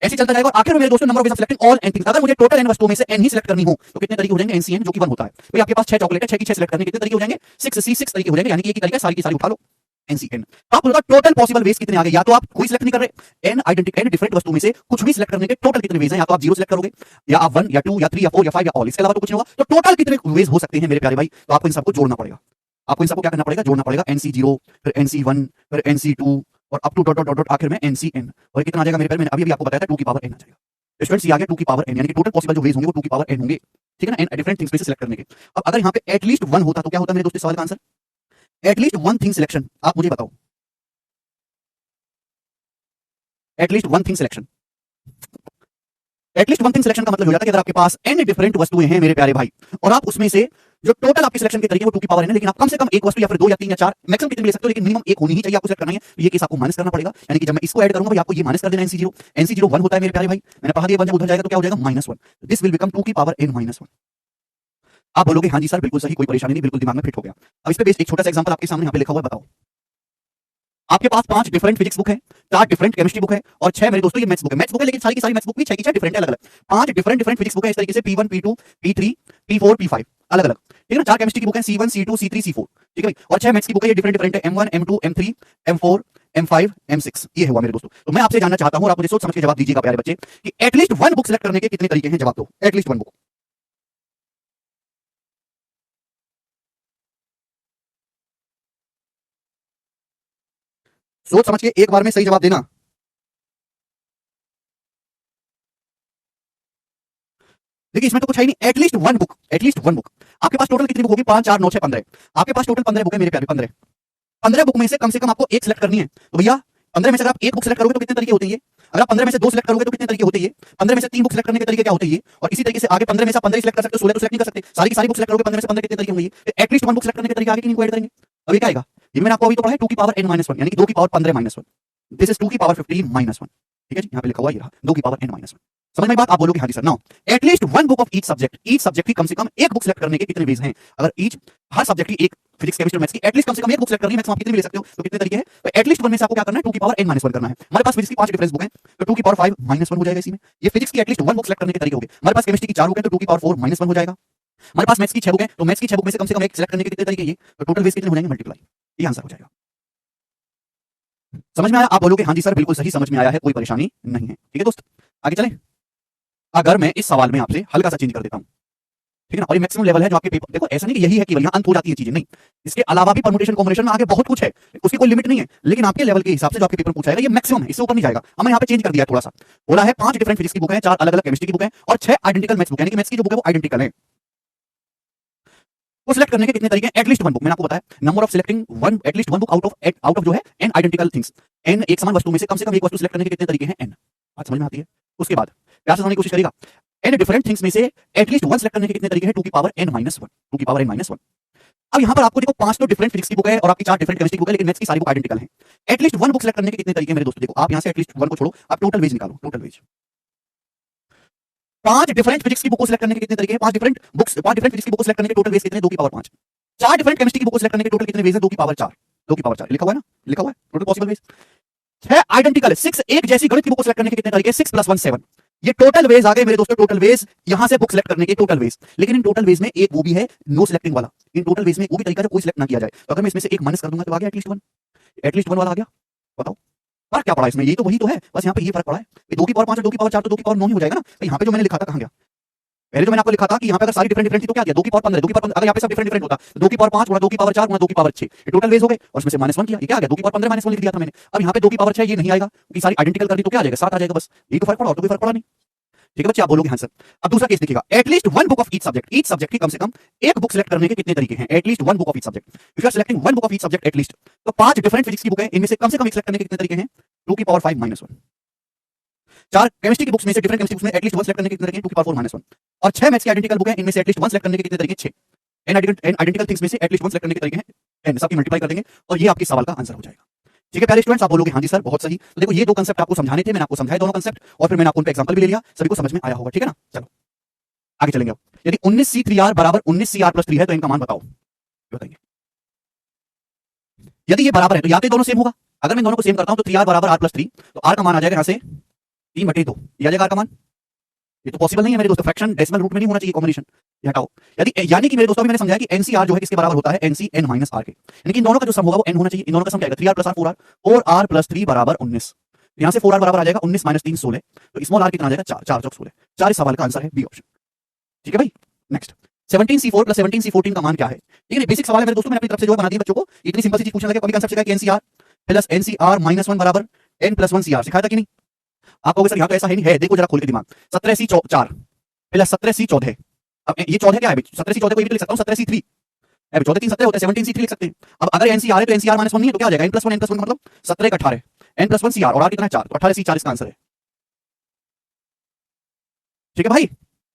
ऐसे चलता जाएगा। और आखिर में मेरे दोस्तों number of ways of selecting all N things, अगर मुझे टोटल n वस्तुओं में से n ही सिलेक्ट करनी हो तो कितने तरीके हो जाएंगे, NCn, जो कि 1 होता है। भाई आपके पास 6 चॉकलेट है, 6 की 6 सिलेक्ट करने के कितने तरीके हो जाएंगे, 6C 6 तरीके हो जाएंगे, यानी कि एक ही तरीका सारी की सारी उठा लो, NCn। तो आप टोटल पॉसिबल वेज कितने आ गए, या तो आप कोई सिलेक्ट नहीं कर रहे, एन आइडेंटिकल डिफरेंट वस्तु में से कुछ भी सिलेक्ट करने के टोटल कितने वेज हैं, या तो आप 0 सिलेक्ट करोगे, या आप 1 या 2 या 3 या 4 या 5 या ऑल, इसके अलावा तो कुछ नहीं होगा। तो टोटल कितने वेज हो सकते हैं मेरे प्यारे भाई, तो आपको इन सबको जोड़ना पड़ेगा। आपको इन सबको क्या करना पड़ेगा, जोड़ना पड़ेगा, NC0 फिर NC1 फिर NC2 और up to dot dot dot आखिर में NCn। और कितना आ जाएगा मेरे प्यारे, मैंने अभी आपको बताया था 2 की पावर n आ जाएगा। स्टूडेंट्स ये आ गया 2 की पावर n, यानी कि टोटल पॉसिबल जो वेज होंगे वो 2 की पावर n होंगे। ठीक है ना, एन डिफरेंट थिंग्स में से सिलेक्ट करने के। अब अगर यहाँ पे एटलीस्ट 1 होता तो क्या होता मेरे दोस्तों, सवाल का आंसर एटलीस्ट 1 थिंग सिलेक्शन। आप मुझे बताओ, at least 1 thing selection, at least 1 thing selection का मतलब हो जाता है कि अगर आपके पास n डिफरेंट वस्तुएं हैं मेरे प्यारे भाई, और आप उसमें से जो टोटल आपके सिलेक्शन के तरीके वो 2 की पावर n है, लेकिन आप कम से कम एक वस्तु या फिर 2 या 3 या 4 मैक्सिमम कितने भी ले सकते हो, लेकिन मिनिमम एक होनी ही चाहिए, आपको सिलेक्ट करना है। तो ये केस आपको माइनस करना पड़ेगा, यानी कि जब मैं इसको ऐड करूंगा भाई आपको ये माइनस कर देना, NC0 NC0 1 होता है मेरे प्यारे भाई, मैंने पढ़ा दिया, 1 जब उधर जाएगा तो क्या हो जाएगा, -1। दिस विल बिकम 2 की पावर n -1। आप बोलोगे हाँ जी सर बिल्कुल सही, कोई परेशानी नहीं, बिल्कुल दिमाग में फिट हो गया। अब इस पे बेस्ड एक छोटा सा एग्जांपल आपके सामने यहाँ पे लिखा हुआ है, बताओ। आपके पास 5 डिफरेंट फिजिक्स बुक है, 4 डिफरेंट केमिस्ट्री बुक है और 6 मेरे दोस्तों ये मैथ्स बुक है। मैथ्स बुक है लेकिन सारी की सारी मैथ्स बुक भी 6 की 6 डिफरेंट है, अलग अलग। 5 डिफरेंट डिफरेंट फिजिक्स बुक है इस तरीके से, P1 P2 P3 P4 P5 अलग अलग। ठीक है ना, 4 केमिस्ट्री की बुक है, C1 C2 C3 C4। ठीक है भाई, और 6 मैथ्स की बुक है, ये डिफरेंट डिफरेंट है, M1 M2 M3 M4 M5 M6। ये हुआ मेरे दोस्तों। तो मैं आपसे जानना चाहता हूं और आप मुझे सोच समझ के जवाब दीजिएगा प्यारे बच्चे, कि एटलीस्ट 1 बुक सिलेक्ट करने के कितने तरीके हैं, जवाब दो, एटलीस्ट 1 बुक। सोच समझ के एक बार में सही जवाब देना। देखिए इसमें तो कुछ है ही नहीं, at least one book, at least one book. आपके पास टोटल कितनी बुक होगी? 5 4 9 6 15। आपके पास टोटल 15 बुक है मेरे प्यारे, 15। 15 बुक में से कम आपको एक सिलेक्ट करनी है। तो भैया 15 में से अगर आप एक बुक सिलेक्ट करोगे तो कितने तरीके होते हैं? अगर आप 15 में से 2 सिलेक्ट करोगे तो कितने तरीके होते हैं? 15 में से 3 बुक सिलेक्ट करने के तरीके क्या होते हैं? और इसी तरीके से आगे 15 में से 15 ही सिलेक्ट कर सकते हो, 16 तो सिलेक्ट नहीं कर सकते। सारी की सारी बुक सिलेक्ट करोगे 15 में से 15 कितने तरीके होंगे? एटलीस्ट वन बुक सिलेक्ट करने के तरीके आगे नहीं ऐड करेंगे। अब ये क्या आएगा? ये मैंने आपको अभी तो पढ़ा है 2 की पावर n -1 यानी कि 2 की पावर 15 -1। दिस इज 2 की पावर 15 -1। ठीक है जी, यहाँ पे लिखा हुआ ये रहा 2 की पावर n -1। समझ में बात? आप बोलोगे हाँ जी sir. Now at least one book of each subject, each subject की कम से कम एक बुक सिलेक्ट करने के कितने वेज हैं? अगर ईच हर सब्जेक्ट की एक फिजिक्स केमिस्ट्री मैथ्स की एटलीस्ट कम से कम एक बुक सिलेक्ट करनी है, मैक्सिमम आप कितने भी ले सकते हो, तो कितने तरीके हैं? तो एटलीस्ट वन में से आपको क्या करना है? 2 की पावर n -1 करना है। हमारे पास फिजिक्स की 5 डिफरेंस बुक हैं, तो 2 की पावर 5 -1 हो जाएगा इसी में। ये फिजिक्स की एटलीस्ट वन बुक सिलेक्ट करने के तरीके हो गए। हमारे पास केमिस्ट्री की 4 बुक हैं, तो 2 की पावर 4 -1 हो जाएगा। हमारे पास मैथ्स की 6 बुक हैं, तो मैथ्स की 6 बुक में से कम एक सिलेक्ट करने के कितने तरीके? ये तो टोटल वेज कितने हो जाएंगे? मल्टीप्लाई। ये आंसर हो जाएगा। समझ में आया? आप बोलोगे हाँ जी सर बिल्कुल सही समझ में आया है, कोई परेशानी नहीं है। ठीक है दोस्त, आगे चलें। अगर मैं इस सवाल में आपसे हल्का सा चेंज कर देता हूं, ठीक है ना, और ये मैक्सिमम लेवल है जो आपके पेपर, देखो ऐसा नहीं कि यही है कि यहाँ अंत हो जाती है चीजें, नहीं, इसके अलावा भी परमुटेशन कॉम्बिनेशन में आगे बहुत कुछ है, उसकी कोई लिमिट नहीं है, लेकिन आपके लेवल के हिसाब से जो आपके पेपर में पूछाएगा ये मैक्सिमम है, इससे ऊपर नहीं जाएगा। अब मैं यहाँ पे चेंज कर दिया थोड़ा सा, बोला है 5 डिफरेंट फिजिक्स की बुक है, 4 अलग अलग केमिस्ट्री की बुक है और 6 आइडेंटिकल मैथ्स बुक, यानी कि मैथ्स की जो बुक है वो आइडेंटिकल है। वो सिलेक्ट करने के कितने तरीके? At least one book. मैंने आपको बताया number of selecting one, at least one book out of जो है n आइडेंटिकल थिंग्स, n एक समान वस्तु में से कम एक वस्तु सिलेक्ट करने के कितने तरीके हैं? n। बात समझ में आती है? उसके बाद प्यार से समझने की कोशिश करेगा, n डिफरेंट थिंग्स में से एटलीस्ट वन सिलेक्ट करने के कितने तरीके हैं? 2 की पावर n -1, 2 की पावर n -1। अब यहाँ पर आपको देखो 5 तो डिफरेंट फिजिक्स की बुक है और आपकी 4 डिफरेंट केमिस्ट्री की बुक है, लेकिन मैथ्स की सारी बुक आइडेंटिकल है। एटलीस्ट वन बुक सिलेक्ट करने के कितने तरीके हैं मेरे दोस्तों? देखो आप यहाँ से एटलीस्ट वन को छोड़ो, आप टोटल वेज निकालो, टोटल वेज। 5 डिफरेंट फिजिक्स की बुक को सिलेक्ट करने के कितने तरीके हैं? 5 डिफरेंट फिजिक्स की बुक को सिलेक्ट करने के टोटल वेज कितने? 2 की पावर 5। 4 डिफरेंट केमिस्ट्री की बुक को सिलेक्ट करने के टोटल कितने वेज है? 2 की पावर 4, 2 की पावर 4 लिखा हुआ है ना, लिखा हुआ है टोटल पॉसिबल वेज। 6 आइडेंटिकल है, 6 एक जैसी गणित की बुक को सिलेक्ट करने के कितने तरीके? 6 + 1 7। ये टोटल वेज आ गए मेरे दोस्तों, टोटल वेज यहां से बुक सिलेक्ट करने के टोटल वेज। लेकिन इन टोटल वेज में एक वो भी है नो सिलेक्टिंग वाला, इन टोटल वेज में वो भी तरीका है कोई सिलेक्ट ना किया जाए। तो अगर मैं इसमें से एक माइनस कर दूंगा तो आ गया एटलीस्ट वन वाला आ गया। बताओ फर्क क्या पड़ा इसमें? ये तो वही तो है, बस यहाँ पे ये फर्क पड़ा है, 2 की पावर 5 और 2 की पावर 4 तो 2 की पावर 9 ही हो जाएगा ना। तो यहाँ पे जो मैंने लिखा था कहां गया? पहले जो मैंने आपको लिखा था कि यहाँ पे अगर सारी डिफरेंट थी तो क्या दिया? 2 की पावर 15, 2 की पावर, अगर यहाँ पे सब डिफरेंट होता तो 2 की पावर 5 गुणा 2 की पावर 4 गुणा 2 की पावर 6, ये टोटल वेज हो गए और उसमें से -1 किया, ये क्या आ गया? 2 की पावर 15 -1 लिख दिया था मैंने। अब यहाँ पे 2 की पावर 6 ये नहीं आएगा क्योंकि सारी आइडेंटिकल कर दी तो क्या आ जाएगा? 7 आ जाएगा, बस यही तो फर्क पड़ा और तो कोई फर्क पड़ा नहीं। ठीक है बच्चे, आप बोलोगे हाँ सर। अब दूसरा केस देखिएगा, at least one book of each subject, each subject की कम से कम एक बुक सिलेक्ट करने के कितने तरीके हैं? At least one book of each subject, if you are selecting one book of each subject at least, तो 5 डिफरेंट फिजिक्स की बुक है, इनमें से कम एक सिलेक्ट करने के कितने तरीके हैं? 2 की पावर 5 -1। 4 केमिस्ट्री की बुक्स में से डिफरेंट केमिस्ट्री बुक्स में एटलीस्ट वन सिलेक्ट करने के कितने तरीके हैं? 2 की पावर 4 -1। और 6 मैथ्स की आइडेंटिकल बुक है, इनमें से एटलीस्ट वन सिलेक्ट करने के कितने तरीके? 6 एन आइडेंटिकल थिंग्स में से एटलीस्ट वन सिलेक्ट करने के तरीके हैं n, सबकी मल्टीप्लाई कर देंगे और ये आपके सवाल का आंसर हो जाएगा। ठीक है प्यारे स्टूडेंट्स, आप बोलोगे हाँ जी सर बहुत सही। तो देखो ये दो कंसेप्ट आपको समझाने थे, मैंने आपको समझाए दोनों कंसेप्ट और फिर मैंने आपको उन पे एग्जांपल भी ले लिया, सभी को समझ में आया होगा। ठीक है ना, चलो आगे चलेंगे। अब यदि 19C3R बराबर 19CR + 3 है तो इनका मान बताओ, बताइए। यदि ये बराबर है तो या तो दोनों सेम होगा, अगर मैं दोनों को सेम करता हूं तो 3R बराबर R + 3, तो R का मान आ जाएगा यहां से 3/2, ये आ जाएगा R का मान। ये तो पॉसिबल नहीं है मेरे दोस्तों, फ्रैक्शन डेसिमल रूट में नहीं होना चाहिए कॉम्बिनेशन, ये हटाओ। यदि यानी कि मेरे दोस्तों अभी मैंने समझाया कि NCR जो है किसके बराबर होता है? NCn - R के, यानी कि इन दोनों का जो सम होगा वो n होना चाहिए। इन दोनों का सम क्या आएगा? 3R + R 4R, 4R + 3 बराबर 19। यहां से 4R बराबर आ जाएगा 19 - 3 16, तो स्मॉल r कितना आ जाएगा? 4, 4 चौक 16। 4 इस सवाल का आंसर है बी ऑप्शन। ठीक है भाई, नेक्स्ट 17C4 + 17C14 का मान क्या है? ठीक है, बेसिक सवाल है मेरे दोस्तों, मैंने अपनी तरफ से जो बना दी बच्चों को, इतनी सिंपल सी चीज पूछने लगे। कभी कंसेप्ट सिखाया कि NCR + NCR - 1 बराबर n + 1 CR, सिखाया था कि नहीं? आप कहोगे सर यहाँ तो ऐसा है नहीं है, देखो जरा खोल के दिमाग। 17C4 + 17C14, अब ये 14 क्या है? 17C14 को ये भी लिख सकता हूँ 17C3, 14 3 17 होता है, 17C3 लिख सकते हैं। अब अगर NCR है तो NCR - 1 नहीं है तो क्या आ जाएगा? n + 1 का मतलब 17 × 18, n + 1 CR और R कितना है? 4, तो 18C4 इसका आंसर है। ठीक है भाई,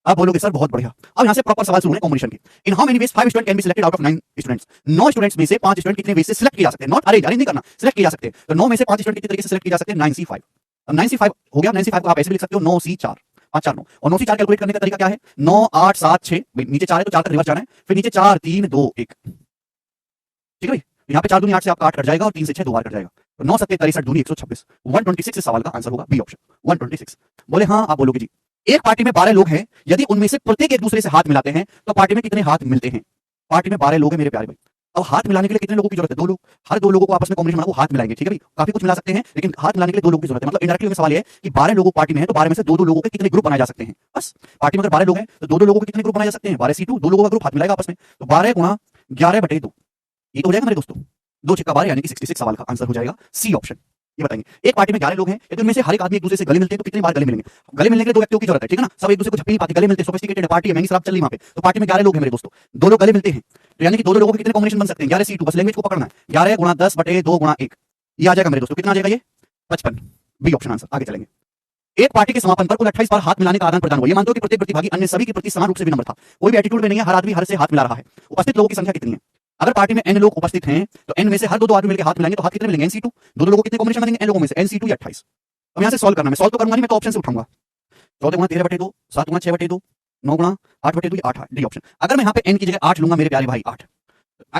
आप बोलोगे सर बहुत बढ़िया। अब यहां से प्रॉपर सवाल शुरू है कॉम्बिनेशन के। इन how many veg 5 student can be selected out of 9 students? 9 students में से 5 स्टूडेंट कितने वेज से सिलेक्ट किए जा सकते हैं? नॉट अरेंज नहीं करना, सिलेक्ट किए जा सकते हैं। तो 9 में से 5 स्टूडेंट कितने तरीके से सिलेक्ट किए जा सकते हैं? 9C5। अब 9C5 हो गया, 9C5 को आप ऐसे भी लिख सकते हो 9C4, 5 4 9, और 9C4 कैलकुलेट करने का तरीका क्या है? 9 8 7 6, नीचे 4 है तो 4 तक रिवर्स जाना है, फिर नीचे 4 3 2 1। ठीक है भाई, यहाँ पे 4 दूनी 8 से आपका 8 कट जाएगा और 3 से 6 2 बार कट जाएगा, तो 9 7 63 दूनी 126, 126 इस सवाल का आंसर होगा बी ऑप्शन, 126। बोले हाँ, आप बोलोगे जी एक पार्टी में 12 लोग हैं, यदि उनमें से प्रत्येक एक दूसरे से हाथ मिलाते हैं तो पार्टी में कितने हाथ मिलते हैं? पार्टी में 12 लोग हैं मेरे प्यारे भाई। अब हाथ मिलाने के लिए कितने लोगों की जरूरत है? 2 लोग। हर 2 लोगों को आपस में कॉम्बिनेशन बना वो हाथ मिलाएंगे। ठीक है भाई, काफी कुछ मिला सकते हैं लेकिन हाथ मिलाने के लिए 2 लोगों की जरूरत है। मतलब इनडायरेक्टली सवाल है कि 12 लोगों पार्टी में है तो 12 में से 2 लोगों के कितने ग्रुप बनाए जा सकते हैं? बस पार्टी में अगर 12 लोग हैं तो 2 लोगों के कितने ग्रुप बनाए जा सकते हैं? 12C2, 2 लोगों का ग्रुप हाथ मिलाएगा आपस में, तो 12 × 11/2, ये तो हो जाएगा मेरे दोस्तों। 2 × 12 यानी कि 66 सवाल का आंसर हो जाएगा सी ऑप्शन। ये बताएंगे। एक पार्टी में 11 लोग हैं, यदि उनमें से हर एक आदमी एक दूसरे से गले मिलते हैं तो कितनी बार गले मिलेंगे? गले मिलने के लिए दो व्यक्तियों की जरूरत है, ठीक है ना? सब एक दूसरे को झपकी नहीं पाते, गले मिलते, सोफिस्टिकेटेड पार्टी है, महंगी शराब चल रही वहां पे, तो पार्टी में 11 लोग हैं मेरे दोस्तों, दो लोग गले मिलते हैं, तो यानी कि दो लोगों के कितने कॉम्बिनेशन बन सकते हैं? 11 C2, बस लैंग्वेज को पकड़ना है, 11 गुणा 10 बटे 2 गुणा 1, ये आ जाएगा मेरे दोस्तों, कितना आ जाएगा ये? 55, बी ऑप्शन आंसर। आगे चलेंगे। एक पार्टी के समापन पर कुल 28 बार हाथ मिलाने का आदान प्रदान हुआ। ये मानते हो कि प्रत्येक प्रतिभागी अन्य सभी के प्रति समान रूप से विनम्र था, कोई भी एटीट्यूड में नहीं है, हर आदमी हर से हाथ मिला रहा है। उपस्थित लोगों की संख्या कितनी है? अगर पार्टी में n लोग उपस्थित हैं तो n में से हर दो आदमी मिलकर हाथ मिलाएंगे तो हाथ कितने मिलेंगे? NC2, दो लोगों को कितने कॉम्बिनेशन बनेंगे? n लोगों में से NC2 या 28। अब यहां से सॉल्व करना, मैं सॉल्व तो करूंगा नहीं, मैं तो ऑप्शन से उठाऊंगा। 14 गुणा 13 बटे 2, 7 गुणा 6 बटे 2, 9 गुणा 8 बटे 2, ये 8, डी ऑप्शन। अगर मैं यहाँ पे n की जगह 8 लूंगा मेरे प्यारे भाई, 8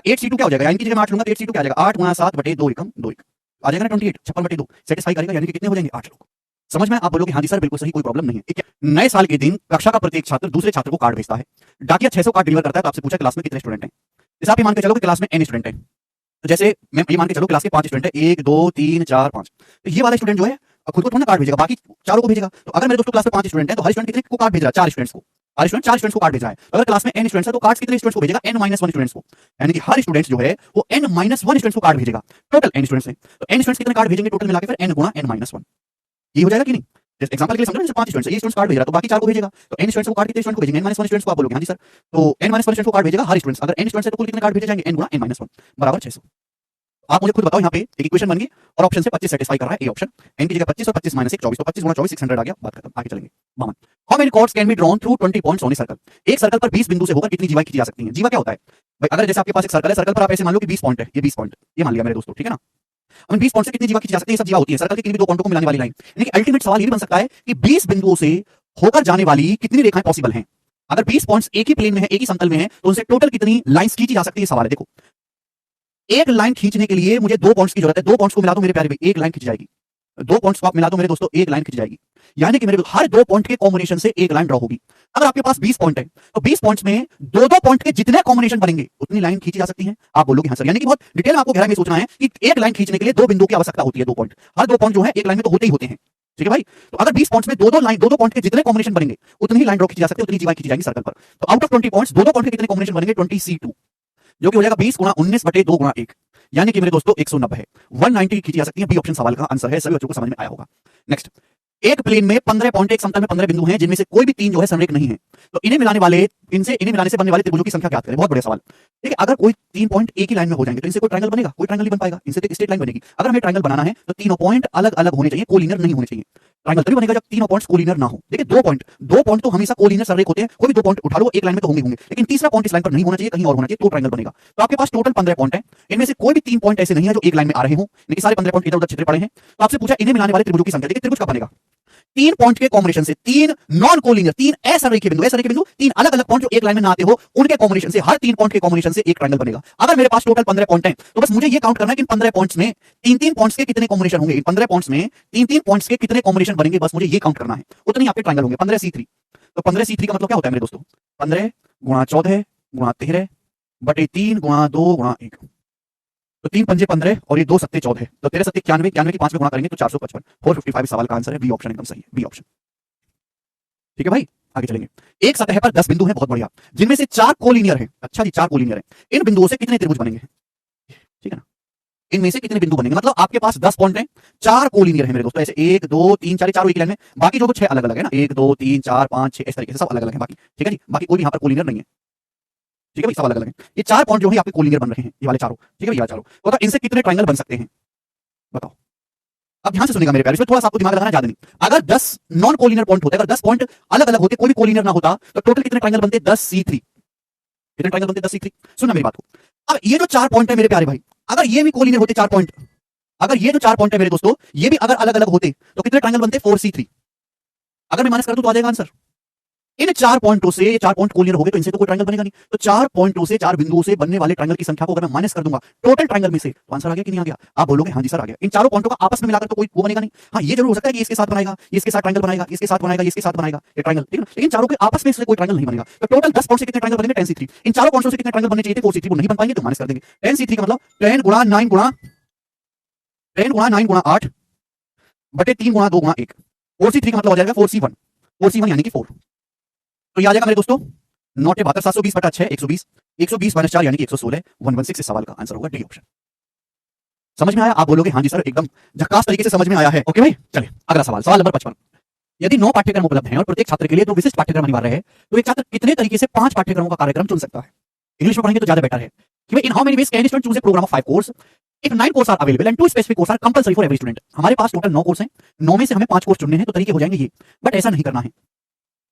8C2 क्या हो जाएगा? n की जगह मैं 8 लूंगा तो 8C2 क्या आ जाएगा? 8 गुणा 7 बटे 2 एकम 2 1 आ जाएगा ना 28, 56 बटे 2 सेटिस्फाई करेगा, यानी कि कितने हो जाएंगे? 8 लोग। समझ में? आप बोलोगे हाँ जी सर बिल्कुल सही, कोई प्रॉब्लम नहीं है, ठीक है। नए साल के दिन कक्षा का प्रत्येक छात्र दूसरे छात्र को कार्ड भेजता है, डाकिया 600 कार्ड डिलीवर करता है, तो आपसे पूछा क्लास में कितने स्टूडेंट हैं? जैसे आप ये मान के चलो कि क्लास में n स्टूडेंट हैं, तो जैसे मैं ये मान के चलो क्लास के 5 स्टूडेंट है, 1 2 3 4 5, तो ये वाला स्टूडेंट जो है खुद को थोड़ा कार्ड भेजेगा, बाकी चारों को भेजेगा। तो अगर मेरे दोस्तों क्लास में 5 स्टूडेंट है तो हर स्टूडेंट कितने को कार्ड भेज रहा है? 4 स्टूडेंट्स को, हर स्टूडेंट 4 स्टूडेंट्स को कार्ड भेज रहा है। तो अगर क्लास में n स्टूडेंट्स है तो कार्ड्स कितने स्टूडेंट्स को भेजेगा? n-1 स्टूडेंट्स को, यानी कि हर स्टूडेंट्स जो है वो n-1 स्टूडेंट्स को कार्ड भेजेगा, टोटल n स्टूडेंट्स है। तो n स्टूडेंट्स कितने कार्ड भेजेंगे टोटल मिलाकर? फिर n गुणा n-1, ये हो जाएगा कि नहीं? जैसे एग्जांपल के लिए समझो, जैसे 5 स्टूडेंट्स है, ये स्टूडेंट्स कार्ड भेज रहा है तो बाकी 4 को भेजेगा, तो n स्टूडेंट्स को कार्ड कितने स्टूडेंट को भेजेंगे? n-1 स्टूडेंट्स को। आप बोलोगे हाँ जी सर, तो n-1 स्टूडेंट्स को कार्ड भेजेगा हर स्टूडेंट्स, अगर n स्टूडेंट्स है तो कुल कितने कार्ड भेजे जाएंगे? n गुणा n-1 बराबर 600। आप मुझे खुद बताओ, यहाँ पे एक इक्वेशन बन गई और ऑप्शन से 25 सेटिस्फाई कर रहा है, ए ऑप्शन। n की जगह 25 और 25 माइनस 1 24, तो 25 गुणा 24 600 आ गया, बात खत्म। आगे चलेंगे। मामन, how many chords can be drawn through 20 points on a circle? एक सर्कल पर 20 बिंदु से होकर कितनी जीवा खींची जा सकती है? जीवा क्या होता है भाई? अगर जैसे आपके पास एक सर्कल है, सर्कल पर आप ऐसे मान लो कि 20 पॉइंट है, ये 20 पॉइंट ये मान लिया मेरे दोस्तों, ठीक है ना? अब 20 पॉइंट से कितनी जीवा खींची जा सकती है? सब जीवा होती है सर्कल के किसी भी दो पॉइंटों को मिलाने वाली लाइन, यानी कि अल्टीमेट सवाल ये भी बन सकता है कि 20 बिंदुओं से होकर जाने वाली कितनी रेखाएं पॉसिबल हैं? अगर 20 पॉइंट्स एक ही प्लेन में है, एक ही समतल में है, तो उनसे टोटल कितनी लाइंस खींची जा सकती है? सवाल है। देखो, एक लाइन खींचने के लिए मुझे 2 पॉइंट्स की जरूरत है, 2 पॉइंट्स को मिला दो मेरे प्यारे भाई, एक लाइन खींच जाएगी। 2 पॉइंट्स को आप मिला दो मेरे दोस्तों, एक लाइन खींच जाएगी, यानी कि मेरे हर 2 पॉइंट के कॉम्बिनेशन से एक लाइन ड्रॉ होगी। अगर आपके पास 20 पॉइंट है तो 20 पॉइंट्स में 2-2 पॉइंट के जितने कॉम्बिनेशन बनेंगे उतनी लाइन खींची जा सकती है। आप बोलोगे हाँ सर, यानी कि बहुत डिटेल में आपको गहराई में सोचना है कि एक लाइन खींचने के लिए 2 बिंदु की आवश्यकता होती है, 2 पॉइंट, हर 2 पॉइंट जो है एक लाइन में तो होते ही होते हैं, ठीक है भाई। तो अगर 20 पॉइंट्स में 2-2 पॉइंट के जितने कॉम्बिनेशन बनेंगे उतनी ही लाइन ड्रॉ खींची जा सकती है, उतनी जीवा खींची जाएगी सर्कल पर। तो आउट ऑफ 20 पॉइंट्स 2-2 पॉइंट के कितने कॉम्बिनेशन बनेंगे? 20C2, जो कि हो जाएगा 20 गुणा 19 बटे 2 गुणा 1, यानी कि मेरे दोस्तों 190 है, 190 खींची जा सकती है। बी ऑप्शन सवाल का आंसर है, सभी बच्चों को समझ में आया होगा। नेक्स्ट, एक प्लेन में 15 पॉइंट, एक समतल में 15 बिंदु हैं जिनमें से कोई भी 3 जो है संरेख नहीं है, तो इन्हें मिलाने से बनने वाले त्रिभुजों की संख्या ज्ञात करें। बहुत बढ़िया सवाल। देखिए, अगर कोई 3 पॉइंट एक ही लाइन में हो जाएंगे तो इनसे कोई ट्रायंगल बनेगा? कोई ट्रायंगल नहीं बन पाएगा, इनसे तो एक स्ट्रेट लाइन बनेगी। अगर हमें ट्रायंगल बनाना है तो तीनों पॉइंट अलग अलग होने चाहिए, कोलिनियर नहीं होने चाहिए। ट्रायंगल तभी बनेगा जब तीनों पॉइंट्स कोलिनियर ना हो। देखिए, 2 पॉइंट तो हमेशा कोलिनियर संरेख होते हैं, कोई भी 2 पॉइंट उठा लो एक लाइन में तो होंगे, लेकिन तीसरा पॉइंट इस लाइन पर नहीं होना चाहिए, कहीं और होना चाहिए, तो ट्रायंगल बनेगा। तो आपके पास टोटल 15 पॉइंट है, इनमें से कोई भी 3 पॉइंट ऐसे नहीं है जो एक लाइन में आ रहे हो, लेकिन सारे 15 पॉइंट इधर उधर छितरे पड़े हैं। तो आपसे पूछा इन्हें मिलाने वाले त्रिभुजों की संख्या। देखिए, त्रिभुज कब बनेगा? 3 पॉइंट के कॉम्बिनेशन से, 3 नॉन कोलिनियर, 3 असंरेखीय बिंदु, 3 अलग अलग पॉइंट जो एक लाइन में ना आते हो, उनके कॉम्बिनेशन से, हर 3 पॉइंट के कॉम्बिनेशन से एक ट्रायंगल बनेगा। अगर मेरे पास टोटल 15 पॉइंट हैं तो बस मुझे ये काउंट करना है कि इन 15 पॉइंट्स में 3-3 पॉइंट्स के कितने कॉम्बिनेशन होंगे, इन 15 पॉइंट्स में 3-3 पॉइंट्स के कितने कॉम्बिनेशन बनेंगे, बस मुझे ये काउंट करना है, उतने ही आपके ट्रायंगल होंगे। 15C3, तो 15C3 का मतलब क्या होता है मेरे दोस्तों? 15 गुणा 14 गुणा 13 बटे 3 गुणा 2 गुणा 1, तो 3 पंजे 15 और ये 2 सत्ते 14, तो 13 सत्ते 91, 91 की 5 में गुणा करेंगे तो 455, 455 सवाल का आंसर है। बी ऑप्शन एकदम सही है, बी ऑप्शन, ठीक है भाई। आगे चलेंगे। एक सतह पर 10 बिंदु हैं, बहुत बढ़िया, जिनमें से 4 कोलिनियर हैं। अच्छा जी, 4 कोलिनियर हैं। इन बिंदुओं से कितने त्रिभुज बनेंगे? ठीक है ना, इनमें से कितने बिंदु बनेंगे? मतलब आपके पास 10 पॉइंट हैं, 4 कोलिनियर हैं मेरे दोस्तों, ऐसे 1 2 3 4, चारों एक लाइन में, बाकी जो 6 अलग अलग है ना, 1 2 3 4 5 6, इस तरीके से सब अलग अलग है बाकी, ठीक है जी। बाकी कोई भी यहाँ पर कोलिनियर नहीं है, ठीक है भाई, सब अलग अलग है। ये 4 पॉइंट जो है आपके कोलिनियर बन रहे हैं, ये वाले चारों, ठीक है, ये वाले चारों। तो इनसे कितने ट्रायंगल बन सकते हैं बताओ? अब ध्यान से सुनिएगा मेरे प्यारे, इसमें थोड़ा सा आपको दिमाग लगाना, ज्यादा नहीं। अगर 10 नॉन कोलिनियर पॉइंट होते, अगर 10 पॉइंट अलग अलग होते, कोई भी कोलिनियर ना होता, तो टोटल कितने ट्रायंगल बनते? 10C3, कितने ट्रायंगल बनते? 10C3। सुनना मेरी बात को। अब ये जो 4 पॉइंट है मेरे प्यारे भाई, अगर ये भी कोलिनियर होते 4 पॉइंट, अगर ये जो 4 पॉइंट है मेरे दोस्तों, ये भी अगर अलग अलग होते तो कितने ट्रायंगल बनते? 4C3। अगर मैं माइनस कर दूं तो आ जाएगा आंसर। इन 4 पॉइंटों से, ये 4 पॉइंट कोलिनियर हो गए तो इनसे तो कोई ट्रायंगल बनेगा नहीं, तो 4 पॉइंटों से, 4 बिंदुओं से बनने वाले ट्रायंगल की संख्या को अगर मैं माइनस कर दूंगा टोटल ट्रायंगल में से, तो आंसर आ गया कि नहीं आ गया? आप बोलोगे हाँ जी सर आ गया। इन चारों पॉइंटों का आपस में मिलाकर तो कोई वो बनेगा नहीं। हाँ, ये जरूर हो सकता है कि इसके साथ बनाएगा, इसके साथ ट्रायंगल बनाएगा, इसके साथ बनाएगा, इसके साथ बनाएगा, ये ट्रायंगल, ठीक है। लेकिन चारों के आपस में इससे कोई ट्रायंगल नहीं बनेगा। तो टोटल 10 पॉइंट से कितने ट्रायंगल बनेंगे? 10C3। इन चारों पॉइंटों से कितने ट्रायंगल बनने चाहिए थे? 4C3, वो नहीं बन पाएंगे तो माइनस कर देंगे। 10C3 का मतलब 10 गुणा 9 गुणा 8 बटे 3 गुणा 2 गुणा 1। 4C3 का मतलब हो जाएगा 4C1, 4C1 यानी कि 4। तो ये आ जाएगा मेरे दोस्तों 9 72 720 बटा 6 120, 120 माइनस 4 यानी कि 116, 116 इस सवाल का आंसर होगा डी ऑप्शन। समझ में आया? आप बोलोगे हाँ जी सर, एकदम झक्कास तरीके से समझ में आया है। ओके भाई, चलिए अगला सवाल, सवाल नंबर 55। यदि 9 पाठ्यक्रम उपलब्ध हैं और प्रत्येक छात्र के लिए 2 विशिष्ट पाठ्यक्रम अनिवार्य है, तो एक छात्र कितने तरीके से 5 पाठ्यक्रमों का कार्यक्रम चुन सकता है? इंग्लिश में पढ़ेंगे तो ज्यादा बेटर है कि भाई in how many ways can student choose a program of 5 course if 9 course are available and 2 specific course are compulsory for every student. हमारे पास टोटल 9 कोर्स हैं, 9 में से हमें 5 कोर्स चुनने हैं, तो तरीके हो जाएंगे ये। बट ऐसा नहीं करना है,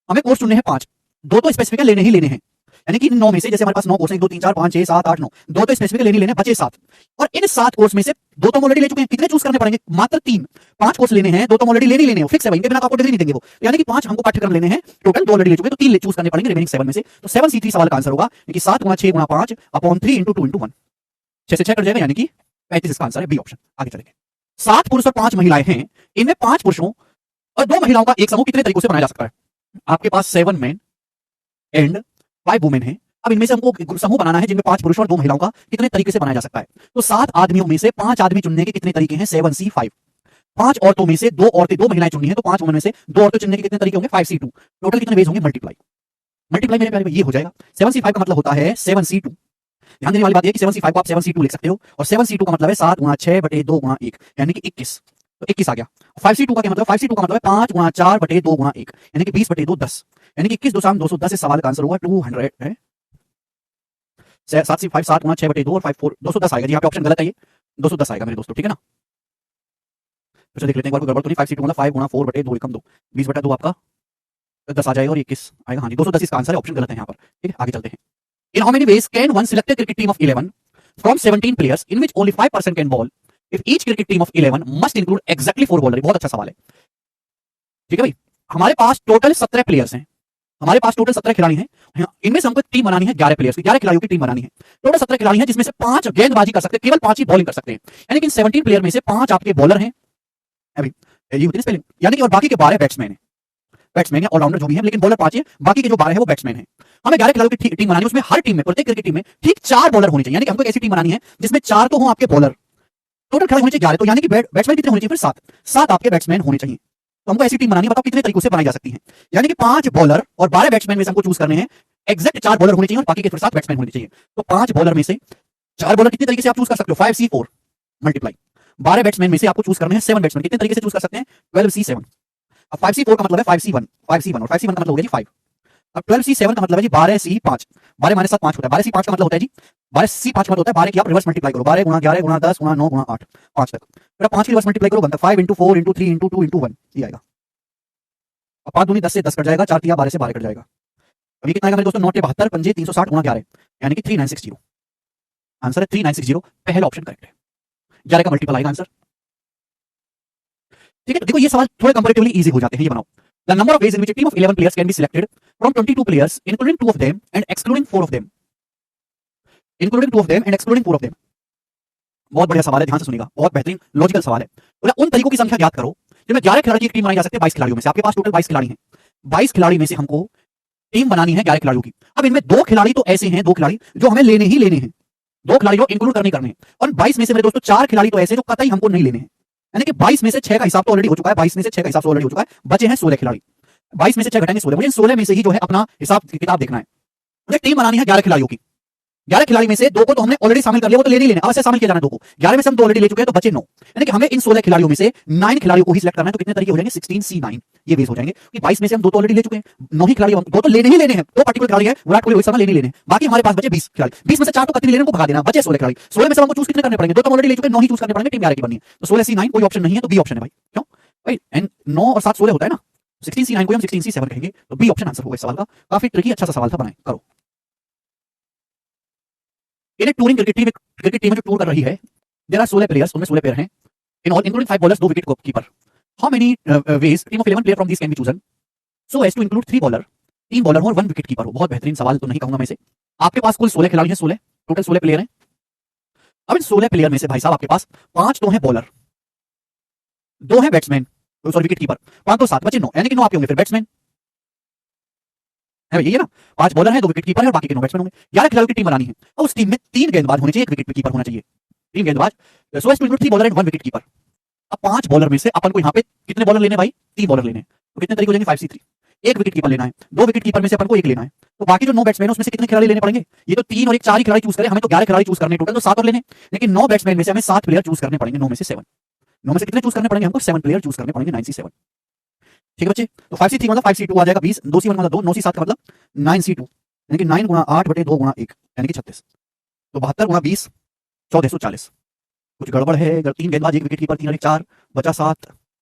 हमें कोर्स चुनने हैं 5, 2 तो स्पेसिफिक लेने ही लेने हैं। यानी कि इन 9 में से, जैसे हमारे पास 9 कोर्स हैं, 1 2 3 4 5 6 7 8 9, 2 तो स्पेसिफिक लेने ही लेने, बचे 7। और इन 7 कोर्स में से 2 तो हम ऑलरेडी ले चुके हैं, कितने चूज करने पड़ेंगे? मात्र 3। 5 कोर्स लेने हैं, 2 तो हम ऑलरेडी लेने ही लेने हैं, फिक्स है भाई, इनके बिना आपको डिग्री नहीं देंगे वो। यानी कि 5 हमको पाठ्यक्रम लेने हैं, टोटल 2 ऑलरेडी ले चुके हैं, तो 3 ले चूज करने पड़ेंगे रिमेनिंग 7 में से। तो 7C3 सवाल का आंसर होगा कि 7 गुणा 6 गुणा 5 अपॉन 3 इंटू 2 इंटू 1, 6 से 6 कट जाएगा, यानी कि 35 इसका आंसर है, बी ऑप्शन। आगे चलेंगे। 7 पुरुष और 5 महिलाएं हैं, इनमें 5 पुरुषों और 2 महिलाओं का एक समूह कितने तरीकों से बनाया जा सकता है? आपके पास 7 मेन एंड 5 वुमेन है। अब इनमें से हमको समूह बनाना है जिनमें 5 पुरुषों और 2 महिलाओं का कितने तरीके से बनाया जा सकता है? तो 7 आदमियों में से 5 आदमी चुनने के कितने तरीके हैं? 7C5। 5 औरतों में से 2 औरतें, 2 महिलाएं चुननी है, तो 5 में से 2 औरतें चुनने के कितने तरीके होंगे? 5C2। टोटल कितने वेज होंगे? मल्टीप्लाई। मल्टीप्लाई मेरे प्यारे ये हो जाएगा। 7C5 का मतलब होता है 7C2। ध्यान देने वाली बात यह कि 7C5 को आप 7C2 लिख सकते हो, और 7C2 का मतलब है 7 गुणा 6 बटे 2 गुणा 1, यानी कि 21। तो 21 आ गया। 5C2 का क्या मतलब? 5C2 का मतलब है 5 गुणा 4 बटे 2 गुणा 1, यानी कि 20 बटे 2 10, यानी कि 21 2 210। इस सवाल का आंसर होगा 200 है। 7C5 7 गुणा 6 बटे 2 और 5 4 210 आएगा जी। यहाँ पे ऑप्शन गलत है, ये 210 आएगा मेरे दोस्तों, ठीक है ना? तो देख लेते हैं, एक बार गड़बड़ तो नहीं। 5C2 मतलब 5 गुणा 4 बटे 2 एकम 2, 20 बटा 2 आपका 10 आ जाएगा, और 21 आएगा। हाँ जी, 210 इसका आंसर है, ऑप्शन गलत है यहाँ पर। ठीक है, आगे चलते हैं। इन how many ways can one selected cricket team of 11 from 17 players in which only 5% can ball if each cricket team of 11 must include exactly 4 bowler? बहुत अच्छा सवाल है। ठीक है भाई, हमारे पास टोटल 17 प्लेयर्स हैं, हमारे पास टोटल 17 खिलाड़ी हैं। इनमें से हमको टीम बनानी है 11 प्लेयर्स की, 11 खिलाड़ियों की टीम बनानी है। टोटल 17 खिलाड़ी हैं, जिसमें से 5 गेंदबाजी कर सकते हैं, केवल 5 ही बॉलिंग कर सकते हैं। यानी कि 17 प्लेयर में से 5 आपके बॉलर हैं, अभी ये होती है स्पेलिंग, यानी कि और बाकी के 12 बैट्समैन हैं, बैट्समैन या ऑलराउंडर जो भी है, लेकिन बॉलर 5 है, बाकी के जो 12 है वो बैट्समैन है। हमें 11 खिलाड़ियों की टीम बनानी है, उसमें हर टीम में, प्रत्येक क्रिकेट टीम में ठीक 4 बॉलर होने चाहिए। यानी कि हमको एक ऐसी टीम बनानी है जिसमें 4 तो हो आपके बॉलर, टोटल खिलाड़ी होने चाहिए 11, तो यानी कि बैट्समैन कितने होने चाहिए? फिर 7 आपके बैट्समैन होने चाहिए। तो हमको ऐसी टीम बनानी है, बताओ कितने तरीकों से बनाई जा सकती है? यानी कि 5 बॉलर और 12 बैट्समैन में से हमको चूज करने हैं, एग्जैक्ट 4 बॉलर होने चाहिए और बाकी के फिर 7 बैट्समैन होने चाहिए। तो 5 बॉलर में से 4 बॉलर कितने तरीके से आप चूज कर सकते हो? 5C4 मल्टीप्लाई 12 बैट्समैन में से आपको चूज करने हैं 7 बैट्समैन, कितने तरीके से चूज कर सकते हैं? 12C7। अब 5C4 का मतलब है 5C1 और 5C1 का मतलब हो गया जी 5। अब 12C7 का मतलब है जी 12C5, 12 माइनस 7 5 होता है। 12C5 का मतलब होता है जी 12C5 का मतलब होता है 12 की आप रिवर्स मल्टीप्लाई करो, 12 गुणा 11 गुणा 10 गुणा 9 गुणा 8, 5 तक। फिर 5 की रिवर्स मल्टीप्लाई करो, बनता है 5 इंटू 4 इंटू 3 इंटू 2 इंटू 1, ये आएगा। अब 5 दूनी 10 से 10 कट जाएगा, 4 3 12 से 12 कट जाएगा। अभी कितना आएगा मेरे दोस्तों? 9 72 पंजे 360 गुणा 11, यानी कि 3960। आंसर है 3960, पहला ऑप्शन करेक्ट है। 11 का मल्टीपल आएगा आंसर। ठीक है, देखो ये सवाल थोड़े कंपैरेटिवली इजी हो जाते हैं, ये बनाओ। The number of ways in which a team of 11 players can be selected from 22 players including 2 of them and excluding 4 of them, including 2 of them and excluding 4 of them। बहुत बढ़िया सवाल है, ध्यान से सुनिएगा, बहुत बेहतरीन लॉजिकल सवाल है। बोला उन तरीकों की संख्या ज्ञात करो जिनमें 11 खिलाड़ी की एक टीम बनाई जा सकती है 22 खिलाड़ियों में से। आपके पास टोटल 22 खिलाड़ी हैं, 22 खिलाड़ी में से हमको टीम बनानी है 11 खिलाड़ियों की। अब इनमें 2 खिलाड़ी तो ऐसे हैं, 2 खिलाड़ी जो हमें लेने ही लेने हैं, 2 खिलाड़ी जो इंक्लूड करने हैं, और 22 में से मेरे दोस्तों 4 खिलाड़ी तो ऐसे जो कतई हमको नहीं लेने हैं। यानी कि 22 में से 6 का हिसाब तो ऑलरेडी हो चुका है, 22 में से 6 का हिसाब तो ऑलरेडी हो चुका है, बचे हैं 16 खिलाड़ी। 22 में से 6 घटाएंगे 16, मुझे 16 में से ही जो है अपना हिसाब किताब देखना है। मुझे टीम बनानी है 11 खिलाड़ियों की। 11 खिलाड़ी में से 2 को तो हमने ऑलरेडी शामिल कर लिया, वो तो लेने ही लेने, अब ऐसे शामिल किया जाना 2 को। 11 में से हम 2 ऑलरेडी ले चुके हैं, तो बचे 9। यानी कि हमें इन 16 खिलाड़ियों में से 9 खिलाड़ियों को ही सिलेक्ट करना है। तो कितने तरीके हो जाएंगे? 16C9, ये बेस हो जाएंगे कि 22 में से हम 2 तो ऑलरेडी ले चुके हैं, 9 ही खिलाड़ी, 2 तो लेने ही लेने हैं, 2 पर्टिकुलर खिलाड़ी है, विराट कोहली, रोहित शर्मा लेने ही लेने हैं। बाकी हमारे पास बचे 20 खिलाड़ी, 20 में से 4 तो कतई लेने को भगा देना, बचे 16 खिलाड़ी। 16 में से हमको चूज कितने करने पड़ेंगे? 2 तो ऑलरेडी ले चुके हैं, 9 ही चूज करने पड़ेंगे, टीम 11 की बननी है। तो 16C9 कोई ऑप्शन नहीं है, तो बी ऑप्शन है भाई। क्यों भाई? 9 और 7 16 होता है ना, 16C9 को हम 16C7 कहेंगे, तो बी ऑप्शन आंसर होगा इस सवाल का। काफी ट्रिकी अच्छा सा सवाल था, बनाए करो। इन टूरिंग क्रिकेट टीम जो टूर कर रही है, देयर आर 16 प्लेयर्स, उनमें 16 प्लेयर हैं, in all including 5 bowlers, 2 wicket keeper. How many ways team of 11 player from this can be chosen so as to include 3 bowler, 3 bowler हो और 1 wicket keeper हो? बहुत बेहतरीन सवाल तो नहीं कहूंगा मैं इसे। आपके पास कुल 16 खिलाड़ी हैं, 16 टोटल 16 प्लेयर हैं। अब इन 16 प्लेयर में से भाई साहब आपके पास 5 तो हैं बॉलर, 2 हैं बैट्समैन, सॉरी विकेट कीपर, 5 तो 7 बचे 9, यानी कि 9 आपके होंगे फिर बैट्समैन है, यही है ना। 5 बॉलर हैं, 2 विकेट कीपर है और बाकी के 9 बैट्समैन होंगे। 11 खिलाड़ियों की टीम बनानी है, और उस टीम में 3 गेंदबाज होने चाहिए, 1 विकेट कीपर होना चाहिए। 3 गेंदबाज, so as to include 3 bowler and 1 wicket keeper. अब 5 बॉलर में से अपन को यहाँ पे कितने बॉलर लेने भाई? 3 बॉलर लेने। तो कितने तरीके हो जाएंगे? 5C3। एक विकेट कीपर लेना है, 2 विकेट कीपर में से अपन को एक लेना है, तो बाकी जो 9 बैट्समैन है उसमें से कितने खिलाड़ी लेने पड़ेंगे? ये तो 3 और 1 4 ही खिलाड़ी चूज करें, हमें तो 11 खिलाड़ी चूज करने टोटल, तो 7 और लेने, लेकिन 9 बैट्समैन में से हमें 7 प्लेयर चूज करने पड़ेंगे, 9 में से 7, 9 में से कितने चूज करने पड़ेंगे हमको? 7 प्लेयर चूज करने पड़ेंगे, 9C7। ठीक है बच्चे, तो 5C3 मतलब 5C2 आ जाएगा 20, 2C1 मतलब 2, 9C7 का मतलब 9C2, यानी कि 9 गुणा 8 बटे 2 गुणा 1 यानी कि 36, तो 72 गुणा 20 1440। कुछ गड़बड़ है, अगर 3 गेंदबाज 1 विकेट कीपर 3 और 1 4 बचा 7,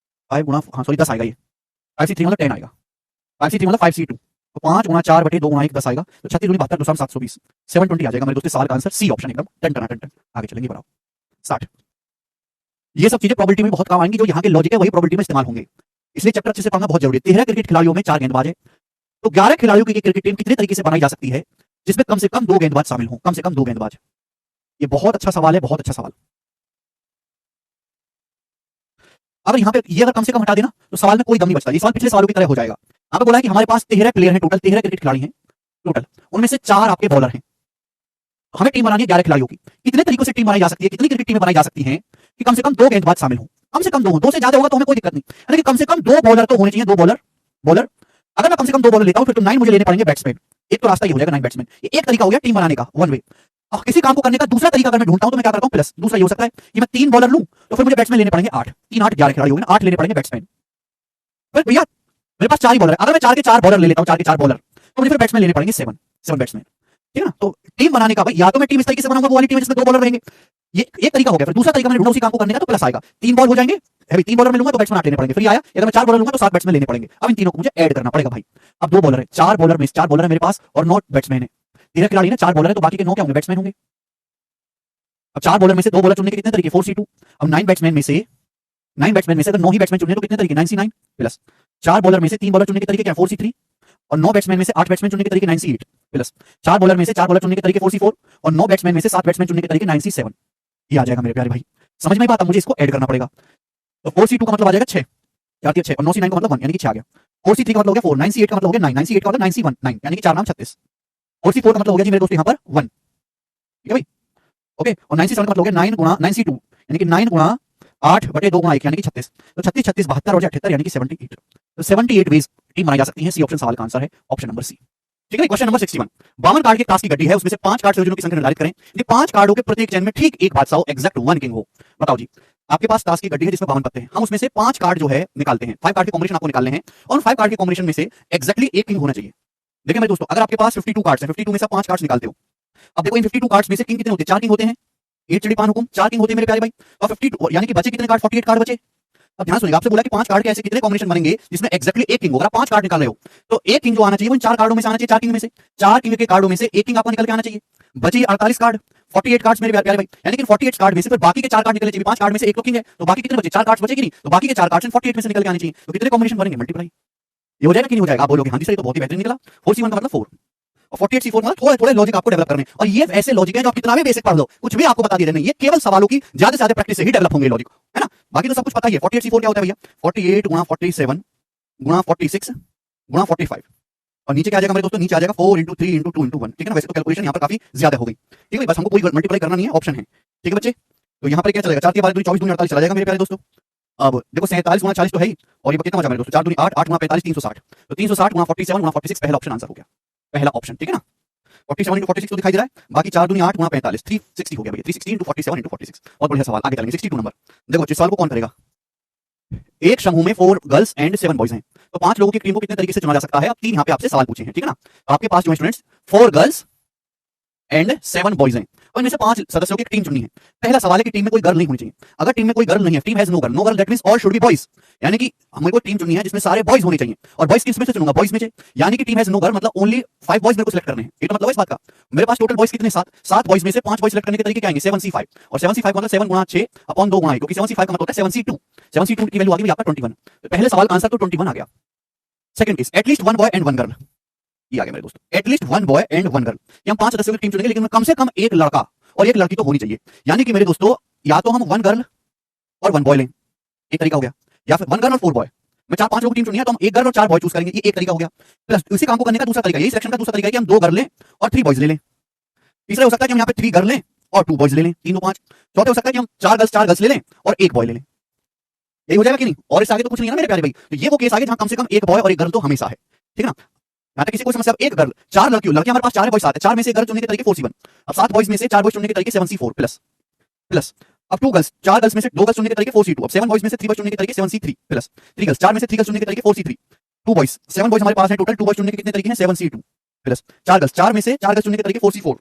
5 गुणा हाँ सॉरी 10 आएगा, ये 5C3 मतलब 10 आएगा, 5C3 मतलब 5C2, तो 5 गुणा 4 बटे 2 गुणा 1 10 आएगा, तो 36 गुणी 72 720, 720 आ जाएगा मेरे दोस्तों। सवाल का आंसर सी ऑप्शन एकदम टन टन टन टन। आगे चलेंगे, बढ़ाओ 60। ये सब चीजें प्रोबेबिलिटी में बहुत काम आएंगी, जो यहाँ के लॉजिक है वही प्रोबेबिलिटी में इस्तेमाल होंगे, इसलिए चैप्टर अच्छे से पढ़ना बहुत जरूरी है। 13 क्रिकेट खिलाड़ियों में 4 गेंदबाज है, तो 11 खिलाड़ियों की क्रिकेट टीम कितने तरीके से बनाई जा सकती है जिसमें कम से कम 2 गेंदबाज शामिल हों? कम से कम 2 गेंदबाज। ये बहुत अच्छा सवाल है, बहुत अच्छा सवाल। अगर यहाँ पे ये अगर कम से कम हटा देना तो सवाल में कोई दम नहीं बचता, ये सवाल पिछले सवालों की तरह हो जाएगा। आपको बोला है कि हमारे पास 13 प्लेयर हैं टोटल, 13 क्रिकेट खिलाड़ी हैं टोटल, उनमें से 4 आपके बॉलर हैं, हमें टीम बनानी है 11 खिलाड़ियों की। कितने तरीकों से टीम बनाई जा सकती है, कितनी क्रिकेट टीमें बनाई जा सकती हैं कि कम से कम 2 गेंदबाज शामिल हो, कम से कम 2 हो, 2 से ज्यादा होगा तो हमें कोई दिक्कत नहीं, यानी कि कम से कम 2 बॉलर तो होने चाहिए, 2 बॉलर बॉलर। अगर मैं कम से कम 2 बॉलर लेता हूं फिर तो 9 मुझे लेने पड़ेंगे बैट्समैन, एक तो रास्ता ही हो जाएगा 9 बैट्समैन। ये एक तरीका हो गया टीम बनाने का, वन वे। और किसी काम को करने का दूसरा तरीका अगर मैं ढूंढता हूं तो मैं क्या करता हूं, प्लस दूसरा ये हो सकता है कि मैं 3 बॉलर लूं तो फिर मुझे बैट्समैन लेने पड़ेंगे 8, 3 8 11 खिलाड़ी हो गए ना, 8 लेने पड़ेंगे बैट्समैन। फिर भैया मेरे पास 4 ही बॉलर है, अगर मैं 4 के 4 बॉलर ले लेता हूं, 4 के 4 बॉलर, तो मुझे फिर बैट्समैन लेने पड़ेंगे 7 बैट्समैन। ठीक है ना, तो टीम बनाने का भाई या तो मैं टीम इस तरीके से बनाऊंगा वो वाली टीम जिसमें 2 बॉलर रहेंगे, ये एक तरीका हो गया। फिर दूसरा तरीका मैंने ढूंढा उसी काम को करने का, तो प्लस आएगा, 3 बॉल हो जाएंगे, है 3 बॉलर में लूंगा तो बैट्समैन 8 लेने पड़ेंगे, फिर ये आया अगर मैं 4 बॉलर लूंगा तो 7 बैट्समैन लेने पड़ेंगे। अब इन तीनों को मुझे ऐड करना पड़ेगा भाई। अब 2 बॉलर है, 4 बॉलर में 4 बॉलर है मेरे पास और 9 बैट्समैन है, 13 खिलाड़ी है, 4 बॉलर है, तो बाकी के 9 क्या होंगे, बैट्समैन होंगे। अब 4 बॉलर में से 2 बॉलर चुनने के कितने तरीके, 4C2। अब 9 बैट्समैन में से अगर 9 ही बैट्समैन चुनने तो कितने तरीके, 9C9 प्लस 4 बॉलर में से 3 बॉलर चुनने के तरीके क्या, 4C3 और 9 बैट्समैन में से 8 बैट्समैन चुनने के तरीके 9C8 प्लस 4 बॉलर में से 4 बॉलर चुनने के तरीके 4C4 और 9 बैट्समैन में से 7 बैट्समैन चुनने के तरीके 9C7। ये आ जाएगा मेरे प्यारे भाई, समझ में बात। अब मुझे इसको ऐड करना पड़ेगा, तो 4C2 का मतलब आ जाएगा 6, 4 3 6 और 9C9 का मतलब 1 यानी कि 6 आ गया। 4C3 का मतलब हो गया 4, 9C8 का मतलब हो गया 9, 9C8 का मतलब 9C1 9 यानी कि 4 नाम 36। 4C4 का मतलब हो गया जी मेरे दोस्त यहाँ पर 1, ठीक है भाई, ओके। और 9C7 का मतलब हो गया 9 गुणा 9C2 यानी कि 9 गुणा 8 बटे 2 गुणा 1 यानी कि 36, तो 36 36 72 और 78 यानी कि 78, तो 78 वेज टीम बनाई जा सकती है। सी ऑप्शन सवाल का आंसर है ऑप्शन नंबर सी, ठीक है। क्वेश्चन नंबर 61, 52 कार्ड के टास्क की गड्डी है, उसमें से 5 कार्ड संयोजनों की संख्या निर्धारित करें, ये 5 कार्डों के प्रत्येक चैन में ठीक एक बादशाह हो, एग्जैक्ट 1 किंग हो। बताओ जी, आपके पास टास्क की गड्डी है जिसमें 52 पत्ते हैं, हम उसमें से 5 कार्ड जो है निकालते हैं, 5 कार्ड के कॉम्बिनेशन आपको निकालने हैं और 5 कार्ड के कॉम्बिनेशन में से एक्जैक्टली एक किंग होना चाहिए। देखिए मेरे दोस्तों, अगर आपके पास 52 कार्ड्स हैं, 52 में से 5 कार्ड्स निकालते हो, अब देखो इन 52 कार्ड्स में से किंग कितने होते हैं, 4 किंग होते हैं, 8 चिड़ी 5 हुकुम 4 किंग होते हैं मेरे प्यारे भाई, और 52 यानी कि बचे कितने कार्ड, 48 कार्ड बचे। अब ध्यान सुनिएगा, आपसे बोला कि 5 कार्ड के ऐसे कितने कॉम्बिनेशन बनेंगे जिसमें एक्जैक्टली एक किंग होगा। आप 5 कार्ड निकाल रहे हो तो एक किंग जो आना चाहिए वो इन 4 कार्डों में से आना चाहिए, 4 किंग में से, 4 किंग के कार्डों में से एक किंग आपको निकल के आना चाहिए। बची 48 कार्ड, 48 कार्ड्स मेरे प्यारे भाई, यानी कि 48 कार्ड में से फिर बाकी के 4 कार्ड निकलने चाहिए, 5 कार्ड में से एक तो किंग है, तो बाकी कितने बचे, 4 कार्ड्स बचे कि नहीं, तो बाकी के 4 कार्ड्स 48 में से निकल के आने चाहिए, तो कितने कॉम्बिनेशन बनेंगे, मल्टीप्लाई। ये हो जाएगा कि नहीं हो जाएगा, आप बोलोगे हाँ जी सर ये तो बहुत ही बेहतरीन निकला, 4C1 का मतलब 4 और 48C4 मतलब थोड़े थोड़े लॉजिक आपको डेवलप करने, और ये ऐसे लॉजिक है जो आप कितना भी बेसिक पढ़ लो कुछ भी आपको बता दिए नहीं, ये केवल सवालों की ज्यादा से ज्यादा प्रैक्टिस से ही डेवलप होंगे लॉजिक, है ना। बाकी तो सब कुछ पता ही है। 48C4 क्या होता है भैया, 48 गुणा 47 गुणा 46 गुणा 45 और नीचे क्या आ जाएगा मेरे दोस्तों, नीचे आ जाएगा 4 × 3 × 2 × 1, ठीक है ना। वैसे तो कैलकुलेशन यहाँ पर काफी ज्यादा हो गई, ठीक है, बस हमको कोई मल्टीप्लाई करना नहीं है, ऑप्शन है, ठीक है बच्चे। तो यहाँ पर क्या चलेगा, 4 के बाद 24 दूनी 48 चला जाएगा मेरे प्यारे दोस्तों। अब देखो 47 गुणा 40 तो है ही, और ये कितना बचा मेरे दोस्तों, 4 दूनी 8 8 गुणा 45 360, तो 360 गुणा 47 गुणा 46 पहला ऑप्शन आंसर हो गया, पहला ऑप्शन, ठीक है ना। 47 × 46 तो दिखाई दे रहा है, बाकी 4 दूनी 8 गुणा 45 360 हो गया भैया, 360 × 47 × 46। और बढ़िया सवाल, आगे चलेंगे 62 नंबर। देखो बच्चे सवाल को कौन करेगा, एक समूह में 4 गर्ल्स एंड 7 बॉयज हैं, तो 5 लोगों की टीम को कितने तरीके से चुना जा सकता है। अब 3 यहाँ पे आपसे सवाल पूछे हैं, ठीक है ना। आपके पास जो स्टूडेंट्स 4 गर्ल्स एंड 7 बॉयज हैं और इनमें से 5 सदस्यों की टीम चुननी है। पहला सवाल है कि टीम में कोई गर्ल नहीं होनी चाहिए। अगर टीम में कोई गर्ल नहीं है, team has no girl that means all should be boys, यानी कि हमें कोई टीम चुननी है जिसमें सारे बॉयज होने चाहिए, और बॉयज किस में से चुनूंगा, बॉयज में से, यानी कि टीम हैज नो गर्ल मतलब ओनली 5 बॉयज मेरे को सिलेक्ट करने हैं। ये तो मतलब है इस बात का, मेरे पास टोटल बॉयज कितने, 7 बॉयज में से 5 बॉयज सिलेक्ट करने के तरीके क्या आएंगे, 7C5 और 7C5 मतलब 7 गुणा 6 अपॉन 2 गुणा 1, क्योंकि 7C5 का मतलब होता है 7C2, 7C2 की वैल्यू आ गई आपका 21। तो पहले सवाल का आंसर तो 21 आ गया। Second case, at least 1 boy and 1 girl, ये आ गया मेरे दोस्तों, एटलीस्ट 1 बॉय एंड 1 गर्ल। हम 5 सदस्यों की टीम चुनेंगे लेकिन कम से कम एक लड़का और एक लड़की तो होनी चाहिए, यानी कि मेरे दोस्तों या तो हम 1 गर्ल और 1 बॉय लें, एक तरीका हो गया, या फिर 1 गर्ल और 4 बॉय। मैं 4-5 लोगों की टीम चुनी है तो हम 1 गर्ल और 4 बॉय चूज करेंगे, ये एक तरीका हो गया। प्लस इसी काम को करने का दूसरा तरीका, यही सिलेक्शन का दूसरा तरीका है कि हम 2 गर्ल लें और 3 बॉयज ले लें। तीसरा हो सकता है कि हम यहाँ पे 3 गर्ल लें और 2 बॉयज ले लें, 3 2 5। चौथा हो सकता है कि हम 4 गर्ल्स ले लें और 1 बॉय ले लें, यही हो जाएगा कि नहीं। और इससे आगे तो कुछ नहीं है ना मेरे प्यारे भाई। तो ये वो केस आगे जहां कम से कम एक बॉय और एक गर्ल तो हमेशा है, ठीक है ना। यहाँ तक किसी कोई समस्या? एक गर्ल, चार लड़कियों, लड़कियां हमारे पास चार है, बॉयज सात है, चार में से गर्ल चुनने के तरीके 4C1। अब 7 बॉयज में से 4 बॉयज चुनने के तरीके 7C4 प्लस प्लस। अब 2 गर्ल्स, 4 गर्ल्स में से 2 गर्ल्स चुनने के तरीके 4C2। अब 7 बॉयज में से 3 बॉयज चुनने के तरीके 7C3 प्लस 3 गर्ल्स, 4 में से 3 गर्ल्स चुनने के तरीके 4C3। 2 बॉयज, 7 बॉयज हमारे पास है टोटल, 2 बॉयज चुनने के कितने तरीके हैं? 7C2 प्लस 4 गर्ल्स, 4 में से 4 गर्ल्स चुनने के तरीके 4C4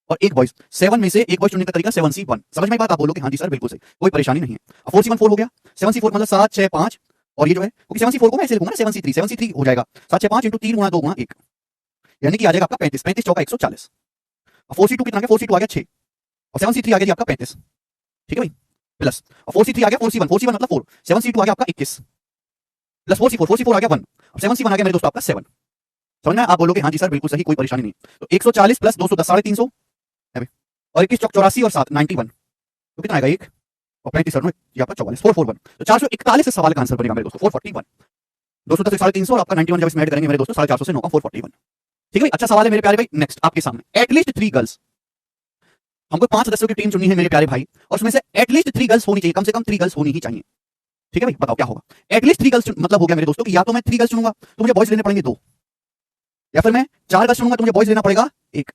और 1 बॉयज, 7 में से 1 बॉयज चुनने का तरीका 7C1। समझ में बात? आप बोलोगे हाँ जी सर बिल्कुल सही, कोई परेशानी नहीं है। अब 4C1 4 हो गया, 7C4 मतलब 7 6 5 और ये जो है क्योंकि 7C4 को मैं ऐसे लिखूंगा ना 7C3 हो जाएगा 7 6 5 इंटू 3 गुणा 2 गुणा 1, यानी कि आ जाएगा आपका 35, 35 चौका 140। अब 4C2 कितना आ गया? 4C2 आ गया 6 और 7C3 आ गया जी आपका 35, ठीक है भाई, प्लस और 4C3 आ गया 4C1, 4C1 मतलब 4, 7C2 आ गया आपका 21 प्लस 4C4, 4C4 आ गया 1 और 7C1 आ गया मेरे दोस्तों आपका 7। समझ में? आप बोलोगे हाँ जी सर बिल्कुल सही, कोई परेशानी नहीं। तो 140 प्लस 210 350 है भाई, और 21 चौक 84 और 7 91, तो कितना आएगा 1 और 35 और 9 ये आपका 44 441। तो 441 सवाल का आंसर बनेगा मेरे दोस्तों 441। 210 350 और आपका 91 जब इसमें ऐड करेंगे मेरे दोस्तों 450 से 9 का 441। ठीक है भाई, अच्छा सवाल है मेरे प्यारे भाई। नेक्स्ट आपके सामने एटलीस्ट 3 गर्ल्स, हमको 5 सदस्यों की टीम चुननी है मेरे प्यारे भाई, और उसमें से एटलीस्ट 3 गर्ल्स होनी चाहिए, कम से कम 3 गर्ल्स होनी ही चाहिए। ठीक है भाई, बताओ क्या होगा? एटलीस्ट 3 गर्ल्स मतलब हो गया मेरे दोस्तों कि या तो मैं 3 गर्ल्स चुनूंगा तो मुझे बॉयज लेने पड़ेंगे 2, या फिर मैं 4 गर्ल्स चुनूंगा तो मुझे बॉयज लेना पड़ेगा 1,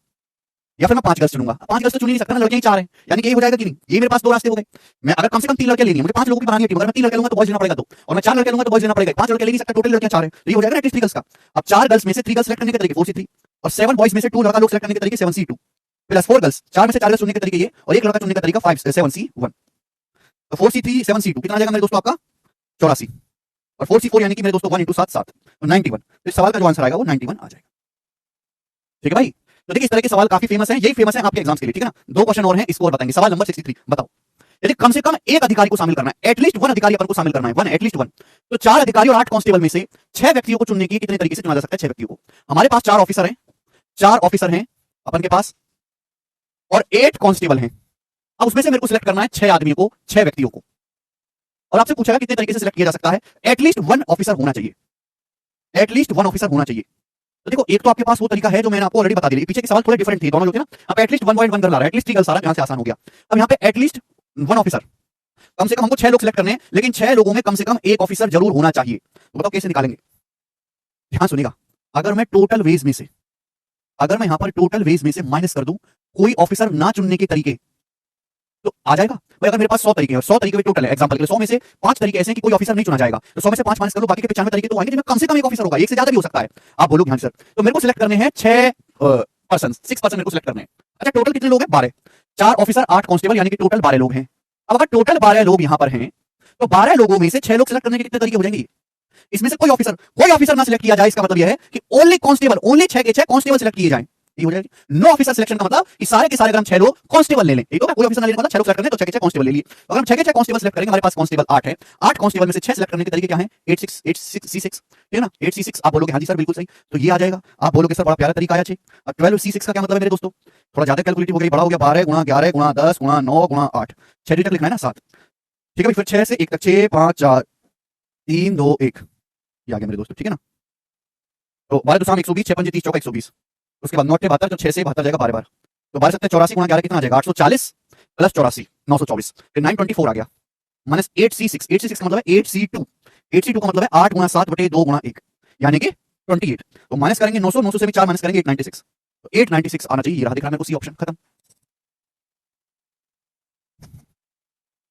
या फिर मैं 5 गर्ल्स चुनूंगा। 5 गर्ल्स तो चुन ही नहीं सकता ना, लड़कियां ही 4 हैं, यानी कि ये हो जाएगा कि नहीं? ये मेरे पास 2 रास्ते हो गए। मैं अगर कम से कम 3 लड़के लेनी है, मुझे 5 लोगों की बनानी है टीम, अगर मैं 3 लड़के लूंगा तो बॉयज लेना पड़ेगा 2 और मैं 4 लड़के लूंगा तो बॉयज लेना पड़ेगा 5 लड़के ले नहीं सकता, टोटल लड़कियां 4 है, तो ये हो जाएगा एटलीस्ट 3 गर्ल्स का। अब 4 गर्ल्स में से 3 गर्ल्स सेलेक्ट करने के तरीके 4C3 और 7 बॉयज में से 2 लड़का लोग सेलेक्ट करने के तरीके 7C2 प्लस 4 गर्ल्स, 4 में से 4 गर्ल्स चुनने के तरीके ये और 1 लड़का चुनने का तरीका 7C1। तो 4C3 7C2 कितना आ जाएगा मेरे दोस्तों आपका 84 और 4C4 यानी कि मेरे दोस्तों 1 इंटू 7 7 तो 91। तो इस सवाल का जो आंसर आएगा वो 91 आ जाएगा। ठीक है भाई, तो देखिए इस तरह के सवाल काफी फेमस हैं, यही फेमस है आपके एग्जाम्स के लिए, ठीक है ना। 2 क्वेश्चन और हैं, इसको और बताएंगे। सवाल नंबर 63 बताओ, यदि कम से कम एक अधिकारी को शामिल करना है, एटलीस्ट 1 अधिकारी अपन को शामिल करना है, 1 एटलीस्ट 1, तो 4 अधिकारी और 8 कांस्टेबल में से 6 व्यक्तियों को चुनने की कितने तरीके से चुना जा सकता है? 6 व्यक्तियों को। हमारे पास 4 ऑफिसर हैं, 4 ऑफिसर हैं अपन के पास और 8 कांस्टेबल हैं। अब उसमें से मेरे को सिलेक्ट करना है 6 आदमियों को, 6 व्यक्तियों को, और आपसे पूछेगा कितने तरीके से सिलेक्ट किया जा सकता है? एटलीस्ट 1 ऑफिसर होना चाहिए, एटलीस्ट 1 ऑफिसर होना चाहिए। तो देखो एक तो आपके पास वो तरीका है जो मैंने आपको ऑलरेडी बता दिया, पीछे के सवाल थोड़े डिफरेंट थे, दोनों जो थे ना। अब एटलीस्ट 1.1 गर्ल आ रहा है, एटलीस्ट 3 गर्ल्स आ रहा है, यहां से आसान हो गया। अब यहां पे एटलीस्ट 1 ऑफिसर, कम से कम हमको 6 लोग सिलेक्ट करने हैं, लेकिन 6 लोगों में कम से कम 1 ऑफिसर जरूर होना चाहिए। तो बताओ कैसे निकालेंगे? ध्यान सुनिएगा, अगर मैं टोटल वेज में से, अगर मैं यहां पर टोटल वेज में से माइनस कर दूं कोई ऑफिसर ना चुनने के तरीके, तो आ जाएगा भाई। अगर मेरे पास 100 तरीके हैं, 100 तरीके टोटल है, एग्जांपल के लिए 100 में से 5 तरीके ऐसे हैं कि कोई ऑफिसर नहीं चुना जाएगा, तो 100 में से 5 माइनस कर लो, बाकी के 95 तरीके तो आएंगे जिनमें कम से कम 1 ऑफिसर होगा, एक से ज्यादा भी हो सकता है। आप बोलोगे हाँ सर, तो मेरे को सिलेक्ट करने हैं 6 पर्सन, 6 पर्सन मेरे को सिलेक्ट करने हैं। अच्छा टोटल कितने लोग हैं? 12, 4 ऑफिसर 8 कांस्टेबल, यानी कि टोटल 12 लोग हैं। अब अगर टोटल 12 लोग यहां पर हैं, तो 12 लोगों में से 6 लोग सिलेक्ट करने के कितने तरीके हो जाएंगे? इसमें से कोई ऑफिसर ना सिलेक्ट किया जाए, इसका मतलब यह है कि ओनली कांस्टेबल, ओनली 6 के 6 कांस्टेबल सिलेक्ट किए जाएं, ये हो जाएगी। नो ऑफिसर सिलेक्शन का मतलब कि सारे के सारे अगर हम 6 लोग कांस्टेबल ले लें, एक तो कोई ऑफिसर ना लेने का मतलब 6 लोग सिलेक्ट करने तो 6 के 6 कांस्टेबल ले लिए। अगर हम 6 के 6 कांस्टेबल सिलेक्ट करेंगे, हमारे पास कांस्टेबल 8 है, 8 कांस्टेबल में से 6 सिलेक्ट करने के तरीके क्या हैं? 8C6, ठीक है ना, 8C6। आप बोलोगे हाँ जी सर बिल्कुल सही, तो ये आ जाएगा। आप बोलोगे सर बड़ा प्यारा तरीका आया 6। अब 12C6 का क्या मतलब है मेरे दोस्तों? थोड़ा ज्यादा कैलकुलेटिव हो गई, बड़ा हो गया, 12 गुणा 11 गुणा 10 गुणा 9 गुणा 8, 6 डिजिट लिखना है ना 7, ठीक है भाई। फिर 6 से 1 तक, 6 5 4 3 2 1 ये आ गया मेरे दोस्तों, ठीक है ना। तो 12 2 120, 6 5 30 चौका 120, उसके बाद 9 72, तो 6 से 72 जाएगा 12 बार, तो 12 7 84 गुणा 11 कितना आ जाएगा? 840 प्लस 84 924, फिर 924 आ गया माइनस 8C6, 8C6 का मतलब है 8C2, 8C2 का मतलब है 8 गुणा 7 बटे 2 गुणा 1, यानी कि 28। तो माइनस करेंगे 900, 900 से भी 4 माइनस करेंगे 896, तो 896 आना चाहिए। ये रहा, दिख रहा है मेरे को सी ऑप्शन, खत्म।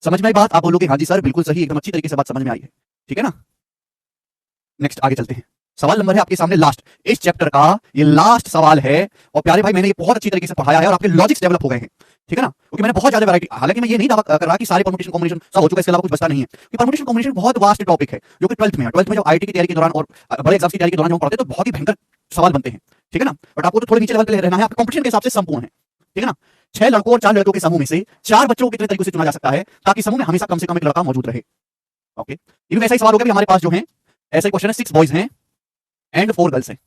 समझ में आई बात? आप बोलोगे हाँ जी सर बिल्कुल सही, एकदम अच्छी तरीके से बात समझ में आई है, ठीक है ना। नेक्स्ट आगे चलते हैं। सवाल नंबर है आपके सामने लास्ट, इस चैप्टर का ये लास्ट सवाल है, और प्यारे भाई मैंने ये बहुत अच्छी तरीके से पढ़ाया है और आपके लॉजिक्स डेवलप हो गए हैं, ठीक है ना, क्योंकि मैंने बहुत ज्यादा वैरायटी, हालांकि मैं ये नहीं दावा कर रहा कि सारे परमुटेशन कॉम्बिनेशन सब हो चुका है, इसके अलावा कुछ बचता नहीं है, कि परमुटेशन कॉम्बिनेशन बहुत वास्ट टॉपिक है जो कि 12th में है। 12th में जब आईटी की तैयारी के दौरान और बड़े एग्जाम्स की तैयारी के दौरान जब पढ़ते हैं तो बहुत ही भयंकर सवाल बनते हैं, ठीक है ना। बट आपको तो थोड़े नीचे लेवल पे रहना है, आपके कॉम्पिटिशन के हिसाब से संपूर्ण है, ठीक है ना। 6 लड़कों और 4 लड़कों के समूह में से 4 बच्चों को कितने तरीकों से चुना जा सकता है ताकि समूह में हमेशा कम से कम एक लड़का मौजूद रहे? ओके, ये भी ऐसा ही सवाल हो गया। हमारे पास जो है ऐसा क्वेश्चन है, 6 बॉयज हैं एंड 4 गर्ल्स हैं,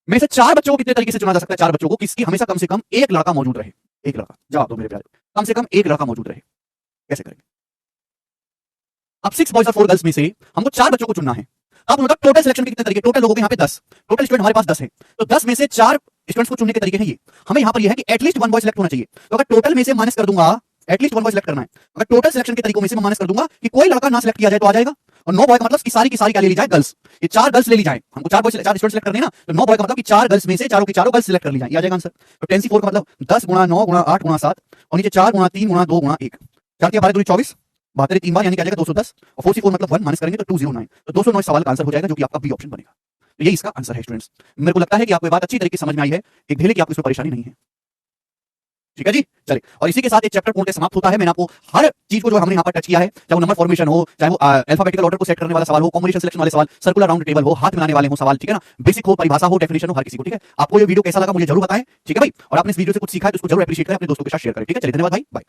में से 4 बच्चों को कितने तरीके से चुना जा सकता है? 4 बच्चों को किसकी हमेशा कम से कम एक लड़का मौजूद रहे, एक लड़का। जवाब दो मेरे प्यारे, कम से कम एक लड़का मौजूद रहे, कैसे करेंगे? अब 6 बॉयज और 4 गर्ल्स में से हमको 4 बच्चों को चुनना है। अब उनका टोटल सिलेक्शन के कितने तरीके? टोटल लोगों के यहाँ पे 10, टोटल स्टूडेंट हमारे पास 10 है, तो 10 में से 4 स्टूडेंट्स को चुनने के तरीके हैं ये। हमें यहाँ पर यह है कि एटलीस्ट 1 बॉय सिलेक्ट होना चाहिए, तो अगर टोटल में से माइनस कर दूंगा, एटलीस्ट 1 बॉय सिलेक्ट करना है, अगर टोटल सिलेक्शन के तरीकों में से मैं माइनस कर दूंगा कि कोई लड़का ना सिलेक्ट किया जाए तो आ जाएगा, और 9 बॉय का मतलब कि सारी की सारी क्या ले ली जाए, गर्ल्स। ये 4 गर्ल्स ले ली जाए, हमको 4 बॉय 4 स्टूडेंट सेलेक्ट करने हैं ना, तो 9 बॉय का मतलब कि 4 गर्ल्स में से चारों की चारों गर्ल्स सेलेक्ट कर ली जाए, ये आ जाएगा आंसर। तो 10C4 का मतलब 10 गुणा 9 गुणा 8 गुणा 7 और नीचे 4 गुणा 3 गुणा 2 गुणा 1, 4 के 12 दूनी 24, 72 3 बार यानी क्या आ जाएगा 210, और 4C4 मतलब 1 माइनस करेंगे तो 209, तो 209 सवाल का आंसर हो जाएगा, जो कि आपका बी ऑप्शन बनेगा। तो यही इसका आंसर है स्टूडेंट्स। मेरे को लगता है कि आपको ये बात अच्छी तरीके से समझ में आई है, एक भेले की आपको इसमें परेशानी नहीं है। ठीक है जी, चलिए। और इसी के साथ एक चैप्टर पूर्ण समाप्त होता है। मैंने आपको हर चीज को जो हमने यहाँ पर टच किया है, चाहे वो नंबर फॉर्मेशन हो, चाहे वो अल्फाबेटिकल ऑर्डर को सेट करने वाला सवाल हो, कॉम्बिनेशन सिलेक्शन वाले सवाल, सर्कुलर राउंड टेबल हो, हाथ मिलाने वाले हो सवाल, ठीक है ना, बेसिक हो, परिभाषा हो, डेफिनेशन हो, हर किसी को। ठीक है, आपको ये वीडियो कैसा लगा मुझे जरूर बताएं, ठीक है भाई। और आपने इस वीडियो से कुछ सीखा है तो उसको जरूर एप्रिशिएट करें, अपने दोस्तों के साथ शेयर करें। ठीक है, चलिए, धन्यवाद भाई, बाय।